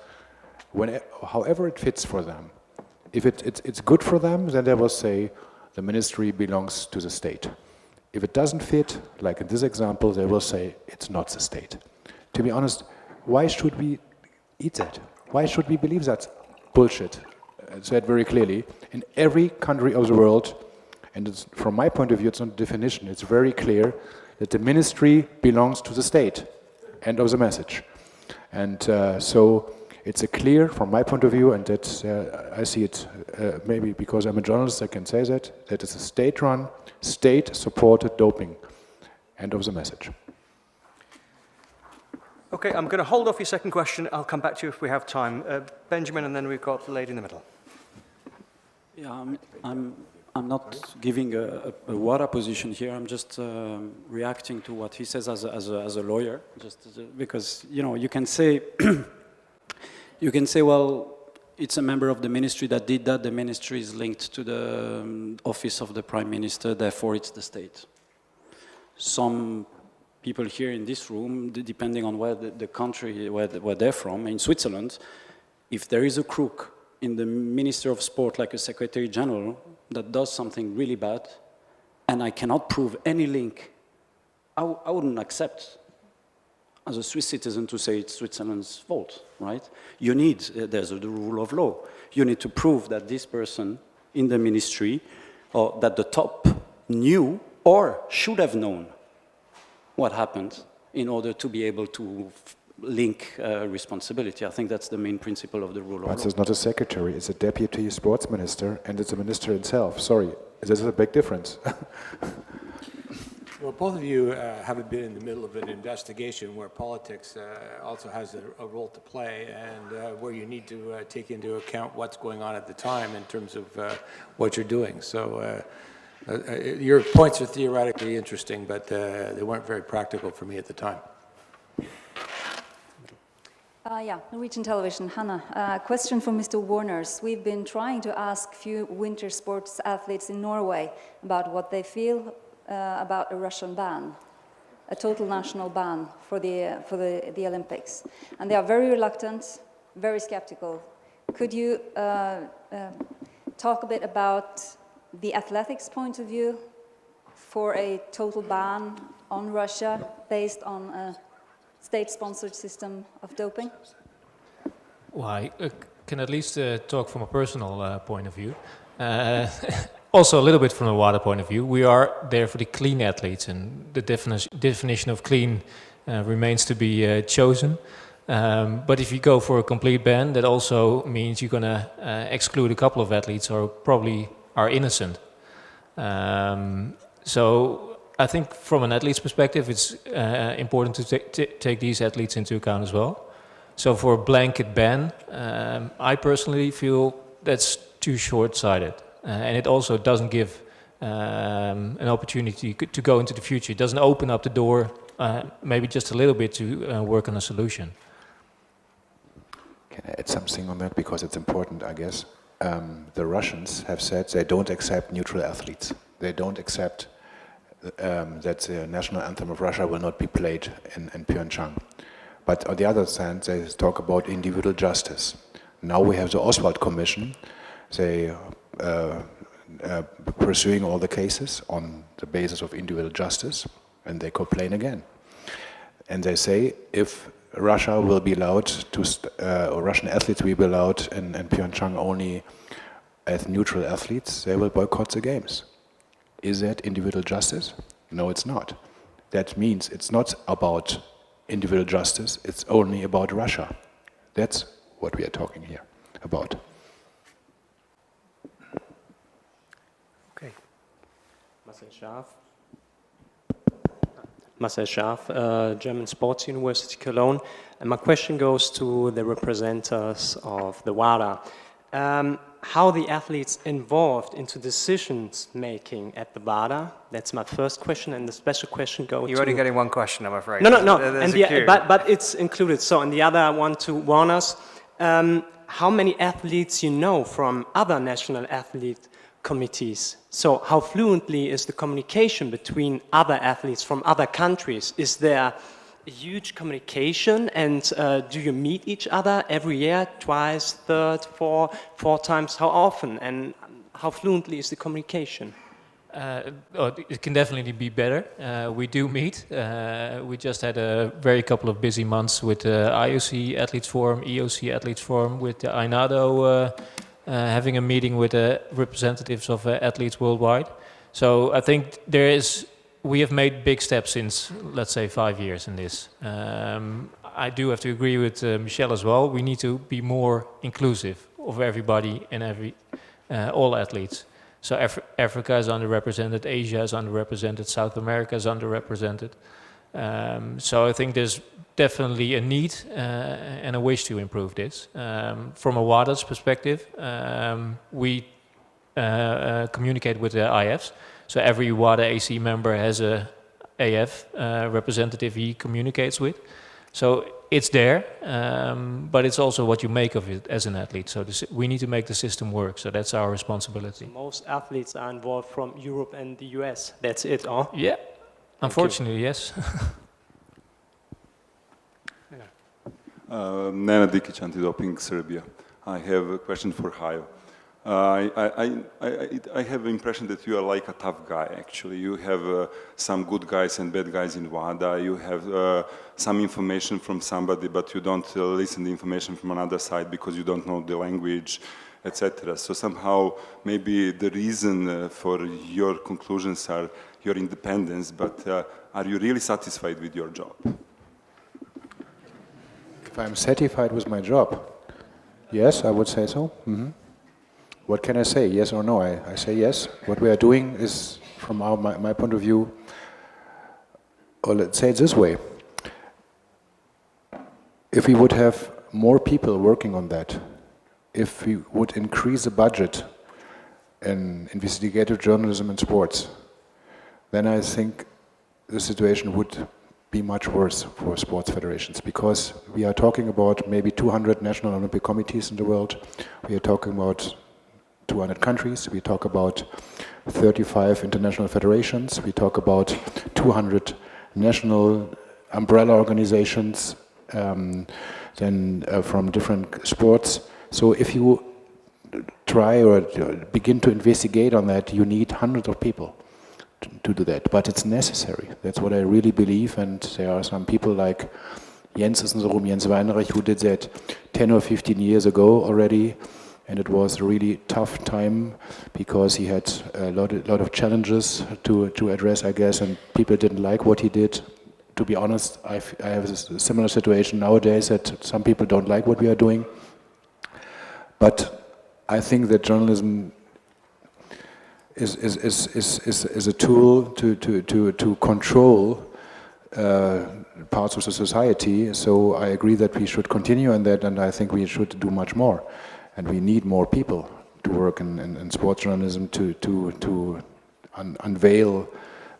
however it fits for them, if it's good for them, then they will say the ministry belongs to the state. If it doesn't fit, like in this example, they will say it's not the state. To be honest, why should we eat that? Why should we believe that bullshit? I said very clearly, in every country of the world, and it's, from my point of view, it's not a definition, it's very clear that the ministry belongs to the state. End of the message. And so it's a clear, from my point of view, and that I see it, maybe because I'm a journalist, I can say that it's a state-run, state-supported doping. End of the message. Okay, I'm going to hold off your second question. I'll come back to you if we have time. Benjamin, and then we've got the lady in the middle. Yeah, I'm not giving a WADA position here. I'm just reacting to what he says as a lawyer, because you can say well, it's a member of the ministry that did that. The ministry is linked to the office of the Prime Minister. Therefore, it's the state. Some people here in this room, depending on where the country where they're from, in Switzerland, if there is a crook in the Minister of Sport, like a Secretary General, that does something really bad, and I cannot prove any link, I wouldn't accept as a Swiss citizen to say it's Switzerland's fault, right? You need, there's the rule of law. You need to prove that this person in the ministry, or that the top knew or should have known what happened in order to be able to link responsibility. I think that's the main principle of the rule of law. But it's not a secretary, it's a deputy sports minister, and it's a minister himself. Sorry, this is a big difference. Well, both of you haven't been in the middle of an investigation where politics also has a role to play, and where you need to take into account what's going on at the time in terms of what you're doing. So your points are theoretically interesting, but they weren't very practical for me at the time. Yeah, Norwegian television. Hannah, question for Mr. Warners. We've been trying to ask few winter sports athletes in Norway about what they feel about a Russian ban. a total national ban for the Olympics. And they are very reluctant, very skeptical. Could you talk a bit about the athletics point of view for a total ban on Russia based on a state-sponsored system of doping? Well, I can at least talk from a personal point of view. Also a little bit from a WADA point of view. We are there for the clean athletes, and the definition of clean remains to be chosen. But if you go for a complete ban, that also means you're going to exclude a couple of athletes who probably are innocent. So I think from an athlete's perspective, it's important to take these athletes into account as well. So for a blanket ban, I personally feel that's too short-sighted. And it also doesn't give an opportunity to go into the future. It doesn't open up the door, maybe just a little bit, to work on a solution. Can I add something on that? Because it's important, I guess. The Russians have said they don't accept neutral athletes. They don't accept that the national anthem of Russia will not be played in Pyeongchang. But on the other hand, they talk about individual justice. Now we have the Oswald Commission. They pursuing all the cases on the basis of individual justice, and they complain again. And they say if Russia will be allowed to, or Russian athletes will be allowed in Pyeongchang only as neutral athletes, they will boycott the games. Is that individual justice? No, it's not. That means it's not about individual justice, it's only about Russia. That's what we are talking here about. Marcel Schaaf, German Sports University Cologne. And my question goes to the representatives of the WADA. How the athletes involved into decisions making at the WADA? That's my first question, and the special question goes to... You're only getting one question, I'm afraid. No. And but it's included. So, and the other one to Warners. How many athletes you know from other national athlete committees? So how fluently is the communication between other athletes from other countries? Is there a huge communication, and do you meet each other every year, twice, third, four times? How often, and how fluently is the communication? It can definitely be better. We do meet. We just had a very couple of busy months with the IOC Athletes Forum, EOC Athletes Forum, with the iNADO having a meeting with the representatives of athletes worldwide. So I think we have made big steps since, let's say, 5 years in this. I do have to agree with Michele as well. We need to be more inclusive of everybody and all athletes. So Africa is underrepresented, Asia is underrepresented, South America is underrepresented. So I think there's definitely a need and a wish to improve this. From a WADA's perspective, we communicate with the IFs. So every WADA AC member has a AF representative he communicates with. So it's there, but it's also what you make of it as an athlete. So we need to make the system work. So that's our responsibility. So most athletes are involved from Europe and the US. That's it, huh? Yeah, unfortunately, yes. Nena Dikic, Antidoping, Serbia. I have a question for Hajo. I have the impression that you are like a tough guy, actually. You have some good guys and bad guys in WADA. You have some information from somebody, but you don't listen to the information from another side because you don't know the language, etc. So somehow maybe the reason for your conclusions are your independence, but are you really satisfied with your job? If I'm satisfied with my job, yes, I would say so. Mm-hmm. What can I say, yes or no? I say yes. What we are doing is, from my point of view, or let's say it this way, if we would have more people working on that, if we would increase the budget in investigative journalism and sports, then I think the situation would be much worse for sports federations, because we are talking about maybe 200 national Olympic committees in the world. We are talking about 200 countries. We talk about 35 international federations. We talk about 200 national umbrella organizations, then from different sports. So if you try or begin to investigate on that, you need hundreds of people to do that. But it's necessary. That's what I really believe. And there are some people like Jens is in the room, Jens Weinreich, who did that 10 or 15 years ago already. And it was a really tough time because he had a lot of challenges to address, I guess, and people didn't like what he did. To be honest, I have a similar situation nowadays that some people don't like what we are doing. But I think that journalism is a tool to control parts of the society. So I agree that we should continue on that, and I think we should do much more. And we need more people to work in sports journalism to unveil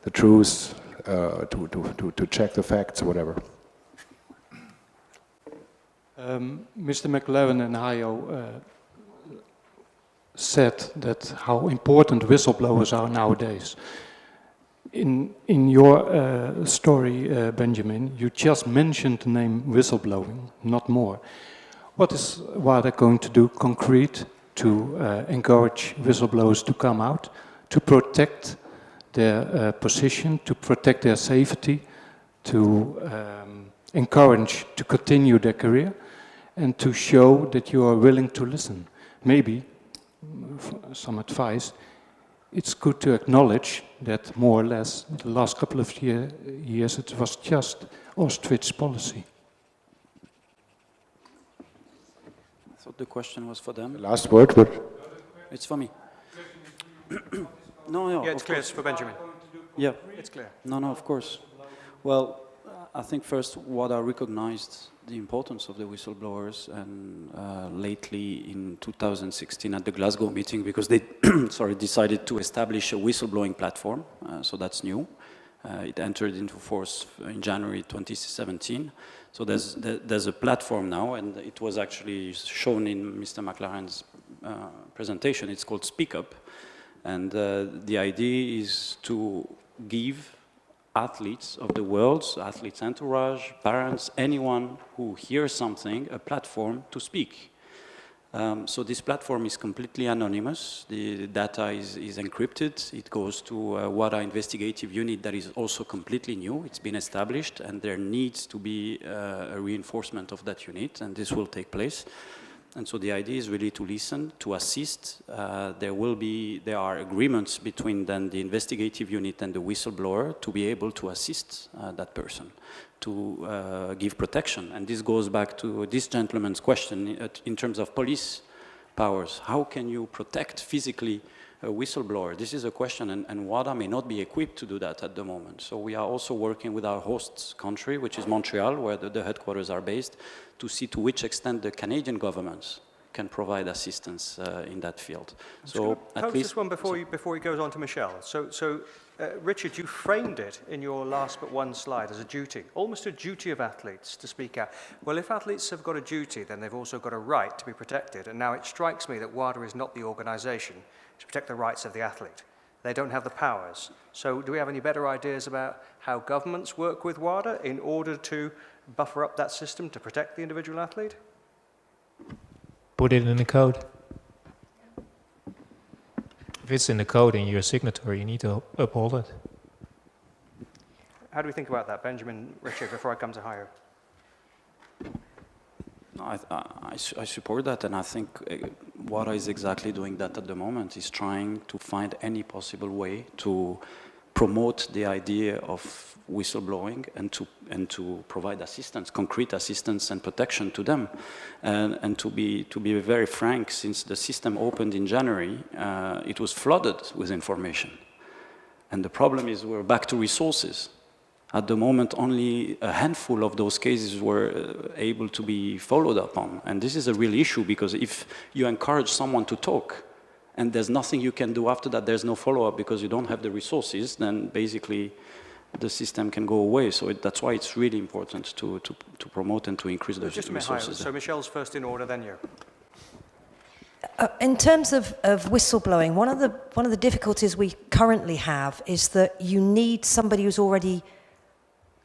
the truth, to check the facts, whatever. Mr. McLaren and Hajo said that how important whistleblowers are nowadays. In your story, Benjamin, you just mentioned the name whistleblowing, not more. What is WADA going to do concrete to encourage whistleblowers to come out, to protect their position, to protect their safety, to encourage to continue their career, and to show that you are willing to listen? Maybe, some advice, it's good to acknowledge that more or less the last couple of years it was just ostrich policy. I thought the question was for them. Last word, but it's for me. No, yeah, it's clear. It's for Benjamin. Yeah, it's clear. No, of course. Well, I think first WADA recognized the importance of the whistleblowers, and lately in 2016 at the Glasgow meeting, because they decided to establish a whistleblowing platform. So that's new. It entered into force in January 2017. So there's a platform now, and it was actually shown in Mr. McLaren's presentation. It's called Speak Up, and the idea is to give athletes of the world, athletes' entourage, parents, anyone who hears something, a platform to speak. So this platform is completely anonymous. The data is encrypted. It goes to a WADA investigative unit that is also completely new. It's been established, and there needs to be a reinforcement of that unit, and this will take place. And so the idea is really to listen, to assist. There are agreements between then the investigative unit and the whistleblower to be able to assist that person, to give protection. And this goes back to this gentleman's question in terms of police powers. How can you protect physically a whistleblower? This is a question, and WADA may not be equipped to do that at the moment. So we are also working with our host country, which is Montreal, where the headquarters are based, to see to which extent the Canadian governments can provide assistance in that field. So at least this one before he goes on to Michele. So Richard, you framed it in your last but one slide as a duty, almost a duty of athletes to speak out. Well, if athletes have got a duty, then they've also got a right to be protected. And now it strikes me that WADA is not the organisation to protect the rights of the athlete. They don't have the powers. So do we have any better ideas about how governments work with WADA in order to buffer up that system to protect the individual athlete? Put it in the code. If it's in the code and you're a signatory, you need to uphold it. How do we think about that, Benjamin, Richard, before I come to Hajo? I support that, and I think WADA is exactly doing that at the moment. Is trying to find any possible way to promote the idea of whistleblowing and to provide assistance, concrete assistance and protection to them. And to be very frank, since the system opened in January, it was flooded with information. And the problem is we're back to resources. At the moment, only a handful of those cases were able to be followed up on. And this is a real issue, because if you encourage someone to talk and there's nothing you can do after that, there's no follow-up because you don't have the resources, then basically the system can go away. So that's why it's really important to promote and to increase those resources. So Michele's first in order, then you. In terms of whistleblowing, one of the difficulties we currently have is that you need somebody who's already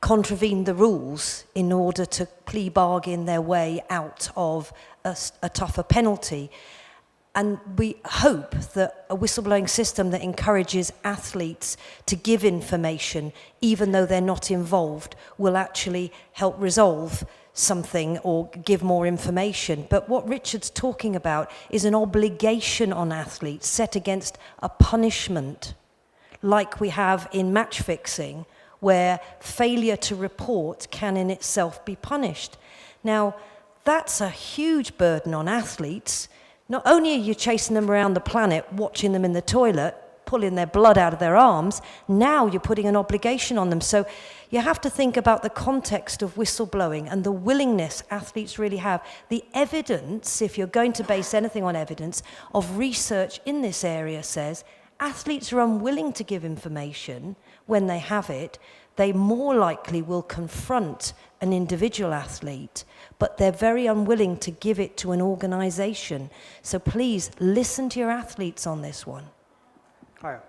contravene the rules in order to plea bargain their way out of a tougher penalty. And we hope that a whistleblowing system that encourages athletes to give information, even though they're not involved, will actually help resolve something or give more information. But what Richard's talking about is an obligation on athletes set against a punishment, like we have in match fixing, where failure to report can in itself be punished. Now, that's a huge burden on athletes. Not only are you chasing them around the planet, watching them in the toilet, pulling their blood out of their arms, now you're putting an obligation on them. So you have to think about the context of whistleblowing and the willingness athletes really have. The evidence, if you're going to base anything on evidence, of research in this area says athletes are unwilling to give information when they have it. They more likely will confront an individual athlete, but they're very unwilling to give it to an organization. So please listen to your athletes on this one. I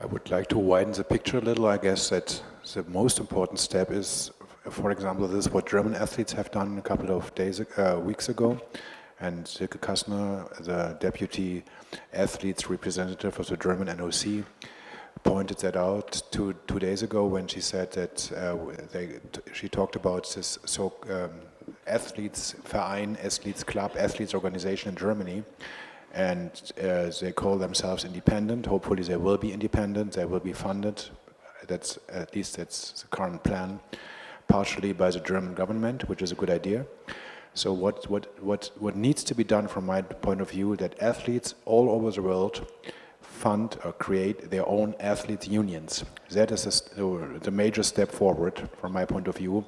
would like to widen the picture a little. I guess that the most important step is, for example, this is what German athletes have done a couple of weeks ago. And Silke Kassner, the deputy athletes representative of the German NOC, pointed that out two days ago when she said that she talked about this athletes Verein, athletes club, athletes organization in Germany, and they call themselves independent. Hopefully they will be independent, they will be funded. That's at least that's the current plan, partially by the German government, which is a good idea. So what needs to be done from my point of view, that athletes all over the world fund or create their own athlete unions. That is the major step forward from my point of view.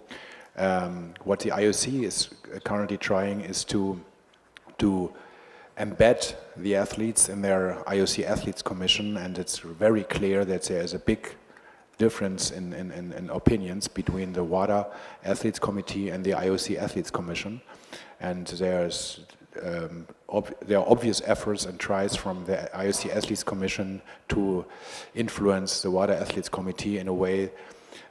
What the IOC is currently trying is to embed the athletes in their IOC Athletes Commission, and it's very clear that there is a big difference in opinions between the WADA Athletes Committee and the IOC Athletes Commission, and there are obvious efforts and tries from the IOC Athletes Commission to influence the WADA Athletes Committee in a way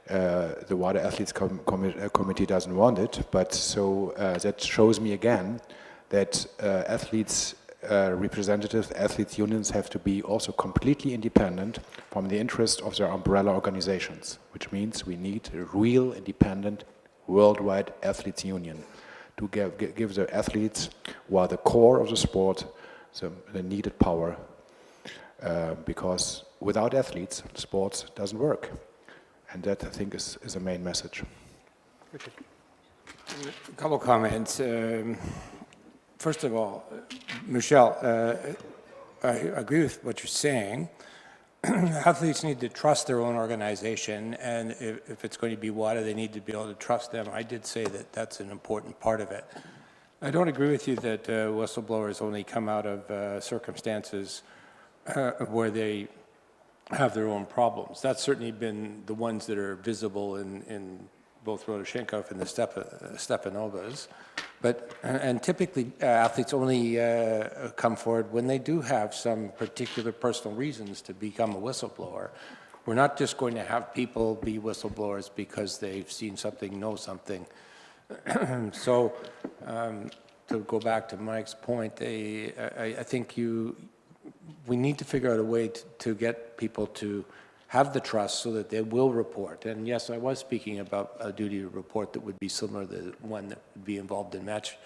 the WADA Athletes Committee doesn't want it. But so that shows me again that athletes representatives, athletes unions have to be also completely independent from the interest of their umbrella organizations, which means we need a real independent worldwide athletes union to give the athletes, who are the core of the sport, the needed power, because without athletes, sports doesn't work. And that, I think, is the main message. Richard. A couple comments. First of all, Michele, I agree with what you're saying. Athletes need to trust their own organization, and if it's going to be WADA, they need to be able to trust them. I did say that that's an important part of it. I don't agree with you that whistleblowers only come out of circumstances where they have their own problems. That's certainly been the ones that are visible in both Rodoshenkov and the Stepanovas. And typically athletes only come forward when they do have some particular personal reasons to become a whistleblower. We're not just going to have people be whistleblowers because they've seen something, know something. So to go back to Mike's point, I think we need to figure out a way to get people to have the trust so that they will report. And yes, I was speaking about a duty to report that would be similar to the one that would be involved in match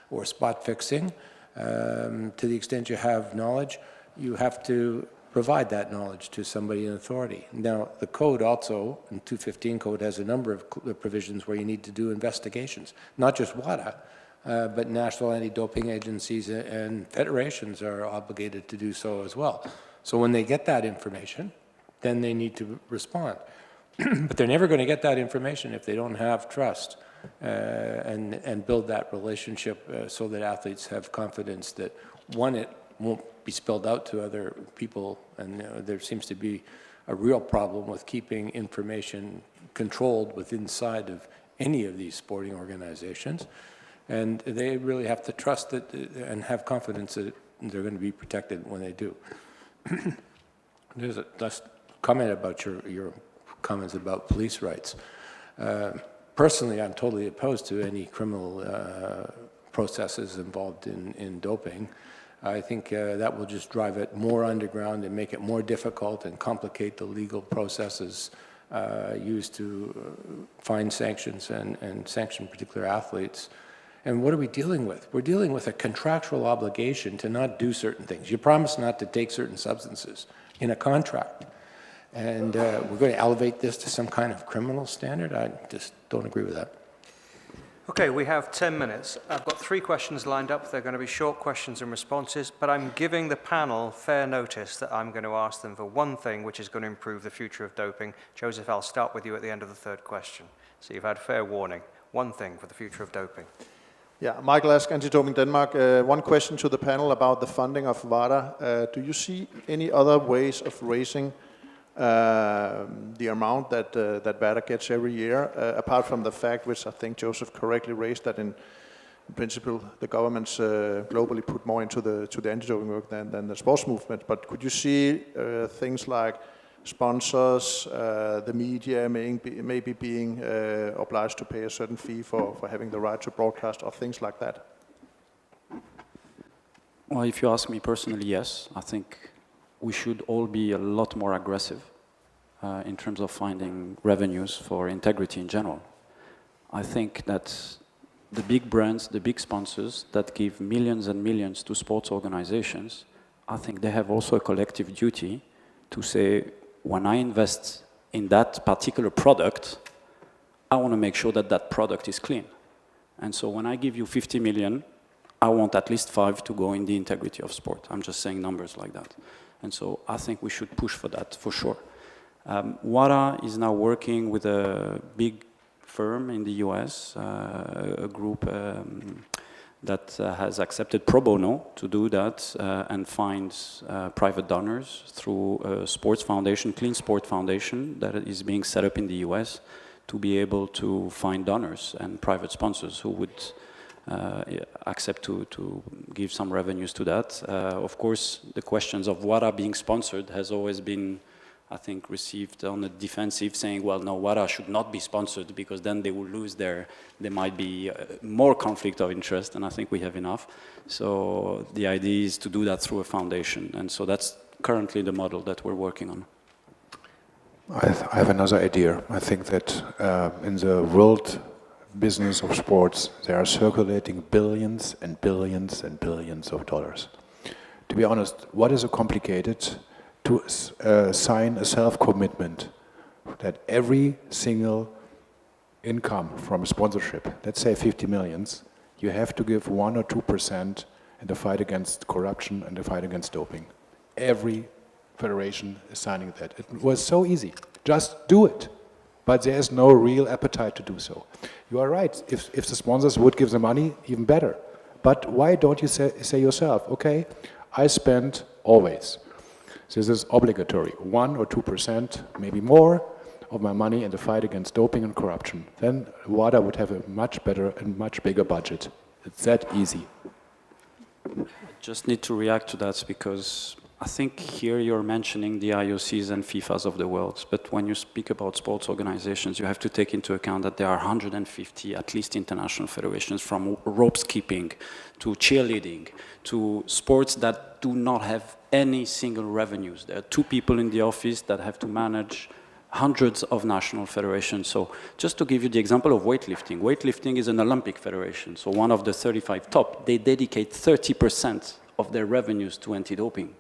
or spot fixing. To the extent you have knowledge, you have to provide that knowledge to somebody in authority. Now, the code also, in 215 code, has a number of provisions where you need to do investigations, not just WADA, but national anti-doping agencies and federations are obligated to do so as well. So when they get that information, then they need to respond. But they're never going to get that information if they don't have trust and build that relationship so that athletes have confidence that, one, it won't be spilled out to other people, and there seems to be a real problem with keeping information controlled within inside of any of these sporting organizations. And they really have to trust that and have confidence that they're going to be protected when they do. There's a comment about your comments about police rights. Personally, I'm totally opposed to any criminal processes involved in doping. I think that will just drive it more underground and make it more difficult and complicate the legal processes used to find sanctions and sanction particular athletes. And what are we dealing with? We're dealing with a contractual obligation to not do certain things. You promise not to take certain substances in a contract. And we're going to elevate this to some kind of criminal standard? I just don't agree with that. Okay, we have 10 minutes. I've got 3 questions lined up. They're going to be short questions and responses, but I'm giving the panel fair notice that I'm going to ask them for one thing which is going to improve the future of doping. Joseph, I'll start with you at the end of the 3rd question. So you've had fair warning. One thing for the future of doping. Yeah, Michael Ask, Antidoping Denmark. One question to the panel about the funding of WADA. Do you see any other ways of raising the amount that WADA gets every year, apart from the fact, which I think Joseph correctly raised, that in principle the governments globally put more into the anti-doping work than the sports movement? But could you see things like sponsors, the media maybe being obliged to pay a certain fee for having the right to broadcast or things like that? Well, if you ask me personally, yes. I think we should all be a lot more aggressive in terms of finding revenues for integrity in general. I think that the big brands, the big sponsors that give millions and millions to sports organizations, I think they have also a collective duty to say, when I invest in that particular product, I want to make sure that that product is clean. And so when I give you 50 million, I want at least 5 to go in the integrity of sport. I'm just saying numbers like that. And so I think we should push for that, for sure. WADA is now working with a big firm in the US, a group that has accepted pro bono to do that and finds private donors through a sports foundation, Clean Sport Foundation, that is being set up in the US to be able to find donors and private sponsors who would accept to give some revenues to that. Of course, the questions of WADA being sponsored has always been, I think, received on the defensive, saying, well, no, WADA should not be sponsored because then they will lose there might be more conflict of interest, and I think we have enough. So the idea is to do that through a foundation, and so that's currently the model that we're working on. I have another idea. I think that in the world business of sports, they are circulating billions and billions and billions of dollars. To be honest, what is so complicated to sign a self-commitment that every single income from sponsorship, let's say 50 millions, you have to give 1 or 2% in the fight against corruption and the fight against doping. Every federation is signing that. It was so easy. Just do it. But there is no real appetite to do so. You are right. If the sponsors would give the money, even better. But why don't you say yourself, okay, I spend always. This is obligatory, 1 or 2%, maybe more, of my money in the fight against doping and corruption. Then WADA would have a much better and much bigger budget. It's that easy. I just need to react to that because I think here you're mentioning the IOCs and FIFAs of the world, but when you speak about sports organizations, you have to take into account that there are 150 at least international federations, from rope skipping to cheerleading to sports that do not have any single revenues. There are 2 people in the office that have to manage hundreds of national federations. So just to give you the example of weightlifting, weightlifting is an Olympic federation. So one of the 35 top, they dedicate 30% of their revenues to anti-doping.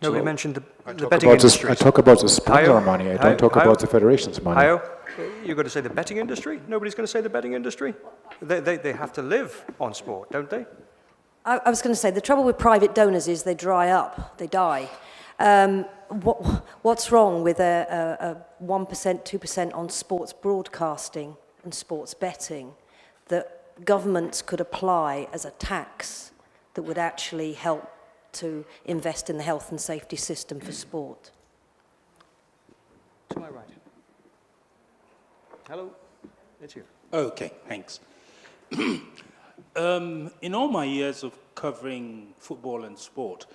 No, so we mentioned the betting industry. I talk about the sponsor money. I don't talk about the federation's money. Hajo, you're going to say the betting industry? Nobody's going to say the betting industry? They have to live on sport, don't they? I was going to say, the trouble with private donors is they dry up, they die. What's wrong with a 1%, 2% on sports broadcasting and sports betting that governments could apply as a tax that would actually help to invest in the health and safety system for sport? To my right. Hello, it's you. Okay, thanks. In all my years of covering football and sport,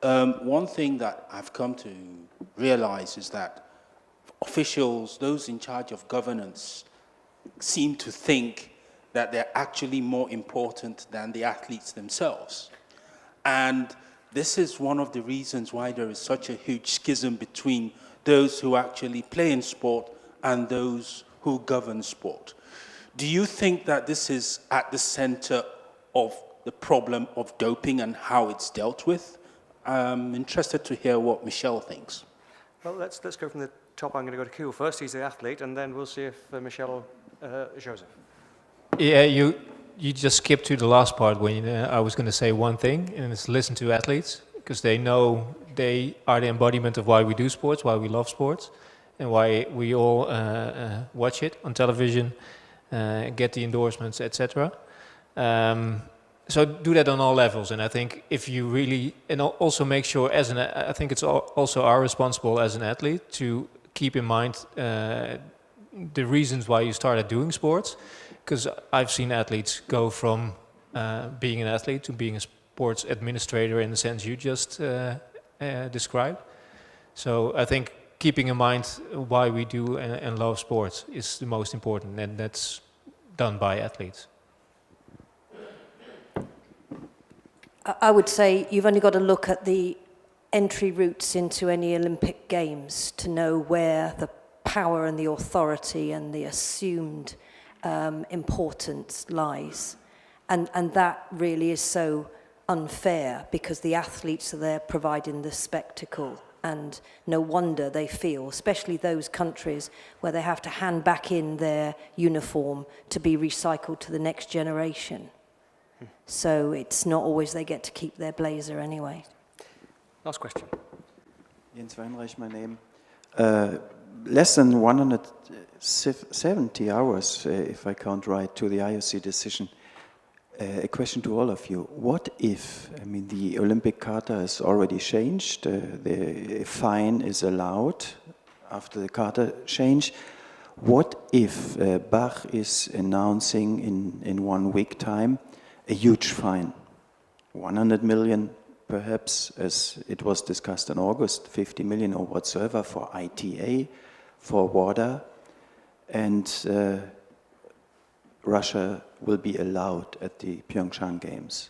one thing that I've come to realize is that officials, those in charge of governance, seem to think that they're actually more important than the athletes themselves. And this is one of the reasons why there is such a huge schism between those who actually play in sport and those who govern sport. Do you think that this is at the center of the problem of doping and how it's dealt with? I'm interested to hear what Michele thinks. Well, let's go from the top. I'm going to go to Chiel first. He's the athlete, and then we'll see if Michele or Joseph. Yeah, you just skipped to the last part when I was going to say one thing, and it's listen to athletes, because they know they are the embodiment of why we do sports, why we love sports, and why we all watch it on television, get the endorsements, etc. So do that on all levels, and I think if you really, and also make sure I think it's also our responsible as an athlete to keep in mind the reasons why you started doing sports, because I've seen athletes go from being an athlete to being a sports administrator in the sense you just described. So I think keeping in mind why we do and love sports is the most important, and that's done by athletes. I would say you've only got to look at the entry routes into any Olympic Games to know where the power and the authority and the assumed importance lies. And that really is so unfair, because the athletes are there providing the spectacle, and no wonder they feel, especially those countries where they have to hand back in their uniform to be recycled to the next generation. So it's not always they get to keep their blazer anyway. Last question. Jens Weinreich, my name. Less than 170 hours, if I count right, to the IOC decision. A question to all of you. What if, I mean, the Olympic Charter has already changed, the fine is allowed after the Charter change. What if Bach is announcing in 1 week time a huge fine, 100 million perhaps, as it was discussed in August, 50 million or whatsoever for ITA, for WADA, and Russia will be allowed at the Pyeongchang Games.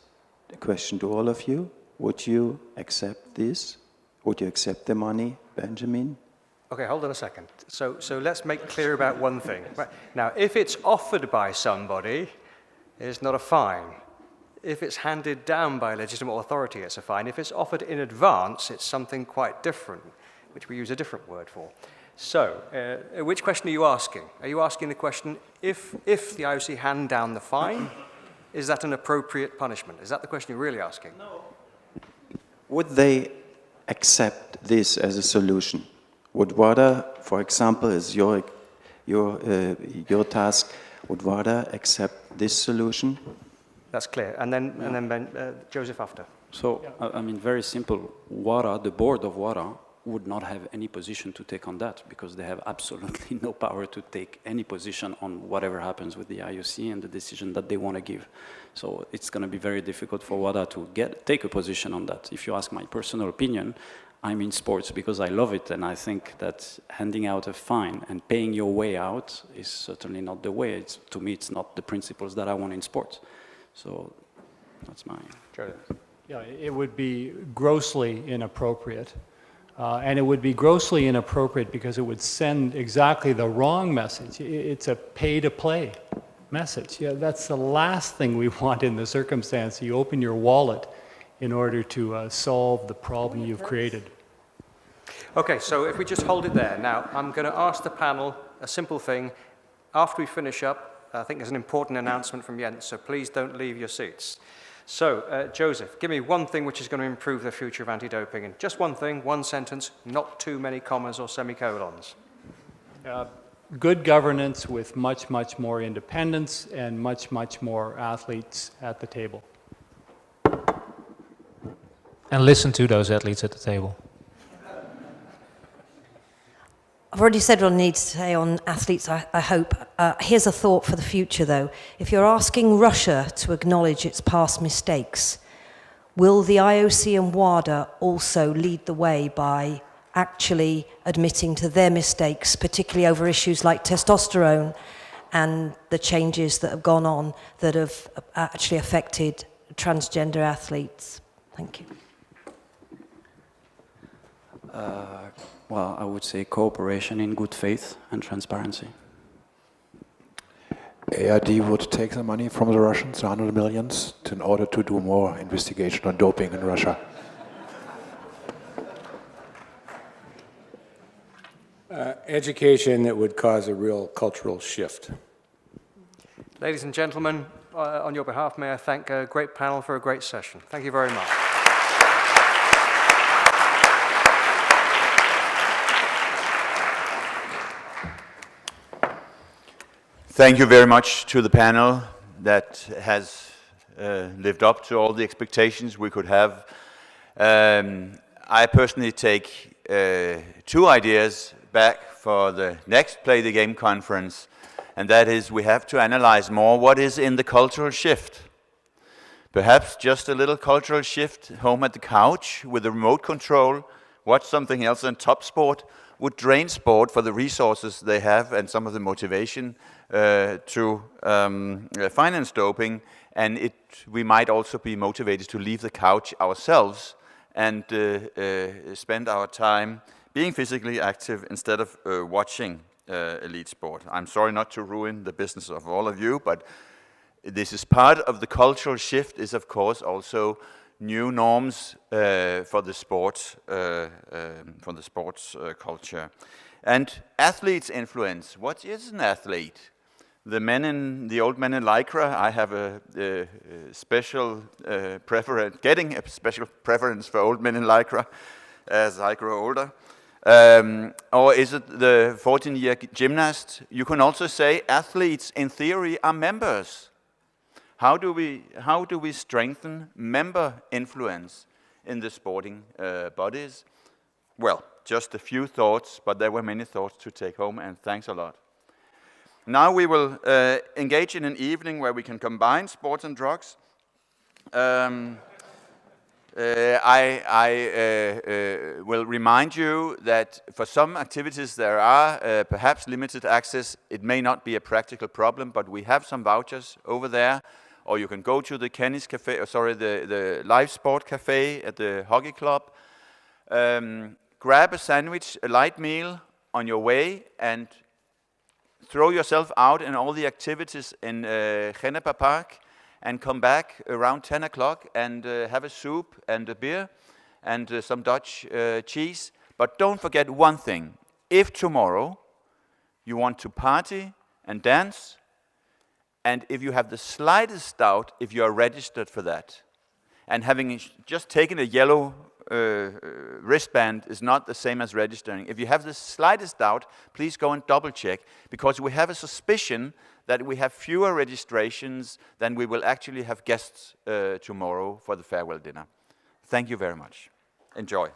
The question to all of you, would you accept this? Would you accept the money, Benjamin? Okay, hold on a second. So let's make clear about one thing. Right. Now, if it's offered by somebody, it's not a fine. If it's handed down by a legitimate authority, it's a fine. If it's offered in advance, it's something quite different, which we use a different word for. So, which question are you asking? Are you asking the question, if the IOC hand down the fine, is that an appropriate punishment? Is that the question you're really asking? No. Would they accept this as a solution? Would WADA, for example, as your task, would WADA accept this solution? That's clear. And then Joseph after. So, I mean, very simple. WADA, the board of WADA, would not have any position to take on that, because they have absolutely no power to take any position on whatever happens with the IOC and the decision that they want to give. So it's going to be very difficult for WADA to take a position on that. If you ask my personal opinion, I'm in sports because I love it, and I think that handing out a fine and paying your way out is certainly not the way. To me, it's not the principles that I want in sports. So that's my... Yeah, it would be grossly inappropriate. And it would be grossly inappropriate because it would send exactly the wrong message. It's a pay-to-play message. Yeah, that's the last thing we want in the circumstance. You open your wallet in order to solve the problem you've created. Okay, so if we just hold it there. Now, I'm going to ask the panel a simple thing. After we finish up, I think there's an important announcement from Jens, so please don't leave your seats. So, Joseph, give me one thing which is going to improve the future of anti-doping. And just one thing, one sentence, not too many commas or semicolons. Good governance with much, much more independence and much, much more athletes at the table. And listen to those athletes at the table. I've already said what I need to say on athletes, I hope. Here's a thought for the future, though. If you're asking Russia to acknowledge its past mistakes, will the IOC and WADA also lead the way by actually admitting to their mistakes, particularly over issues like testosterone and the changes that have gone on that have actually affected transgender athletes? Thank you. Well, I would say cooperation in good faith and transparency. ARD would take the money from the Russians, 100 millions, in order to do more investigation on doping in Russia. Education that would cause a real cultural shift. Ladies and gentlemen, on your behalf, may I thank a great panel for a great session. Thank you very much. Thank you very much to the panel that has lived up to all the expectations we could have. I personally take 2 ideas back for the next Play the Game conference, and that is we have to analyze more what is in the cultural shift. Perhaps just a little cultural shift home at the couch with a remote control, watch something else, and top sport would drain sport for the resources they have and some of the motivation to finance doping, and we might also be motivated to leave the couch ourselves and spend our time being physically active instead of watching elite sport. I'm sorry not to ruin the business of all of you, but this is part of the cultural shift, is of course also new norms for the sports culture. And athletes' influence. What is an athlete? The old men in Lycra, I have a special preference, getting a special preference for old men in Lycra as I grow older. Or is it the 14-year gymnast? You can also say athletes, in theory, are members. How do we strengthen member influence in the sporting bodies? Well, just a few thoughts, but there were many thoughts to take home, and thanks a lot. Now we will engage in an evening where we can combine sports and drugs. I will remind you that for some activities there are perhaps limited access. It may not be a practical problem, but we have some vouchers over there. Or you can go to the Kenny's Cafe, the Live Sport Cafe at the hockey club. Grab a sandwich, a light meal on your way, and throw yourself out in all the activities in Gennepa Park, and come back around 10 o'clock and have a soup and a beer and some Dutch cheese. But don't forget one thing. If tomorrow you want to party and dance, and if you have the slightest doubt if you are registered for that, and having just taken a yellow wristband is not the same as registering. If you have the slightest doubt, please go and double check, because we have a suspicion that we have fewer registrations than we will actually have guests tomorrow for the farewell dinner. Thank you very much. Enjoy.